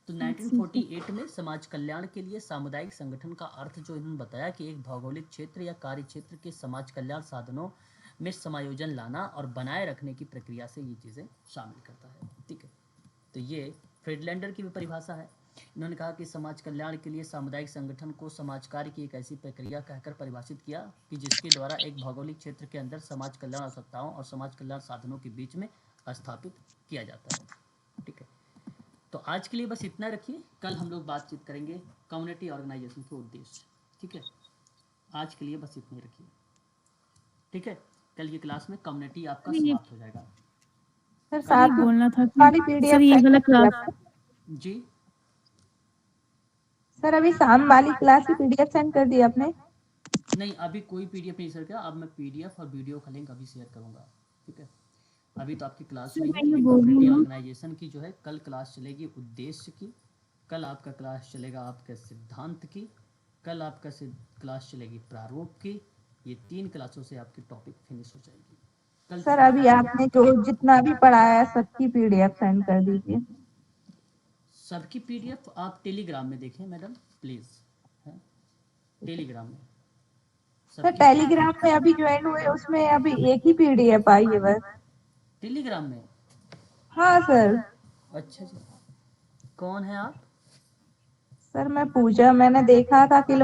तो 1948 में समाज कल्याण के लिए सामुदायिक संगठन का अर्थ जो इन्होंने बताया कि एक भौगोलिक क्षेत्र या कार्य क्षेत्र के समाज कल्याण साधनों में समायोजन लाना और बनाए रखने की प्रक्रिया से ये चीज़ें शामिल करता है। ठीक है, तो ये फ्रीडलैंडर की भी परिभाषा है। इन्होंने कहा कि समाज कल्याण के लिए सामुदायिक संगठन को समाज कार्य की एक ऐसी प्रक्रिया कहकर परिभाषित किया कि जिसके द्वारा एक भौगोलिक क्षेत्र के अंदर समाज कल्याण आवश्यकताओं और समाज कल्याण साधनों के बीच में स्थापित किया जाता है। ठीक है, तो आज के लिए बस इतना रखिए, कल हम लोग बातचीत करेंगे कम्युनिटी ऑर्गेनाइजेशन के उद्देश्य। ठीक है, आज के लिए बस इतना ही रखिए। ठीक है, कल की क्लास में कम्युनिटी आपका समाप्त हो जाएगा। सर साथ में बोलना था वाली कि PDF सर ये वाला क्लास जी सर अभी शाम वाली क्लास की PDF सेंड कर दी आपने? नहीं, अभी कोई पीडीएफ नहीं शेयर किया, अब मैं पीडीएफ और वीडियो का लिंक अभी शेयर करूंगा। ठीक है, अभी तो आपकी क्लास हुई है। अभी कम्युनिटी ऑर्गेनाइजेशन की जो है कल क्लास चलेगी उद्देश्य की, कल आपका क्लास चलेगा आपके सिद्धांत की, कल आपका क्लास चलेगी प्रारूप की। ये 3 क्लासों से आपकी टॉपिक फिनिश हो जाएगी। कल सर अभी आपने जो जितना भी पढ़ाया सबकी PDF सेंड कर दीजिए। सबकी पीडीएफ आप टेलीग्राम में देखें मैडम प्लीज, टेलीग्राम में। सर टेलीग्राम में अभी ज्वाइन हुए, उसमें अभी एक ही PDF आई है बस। टेलीग्राम में? हाँ सर। अच्छा जी, कौन है आप? सर मैं पूजा, मैंने देखा था कि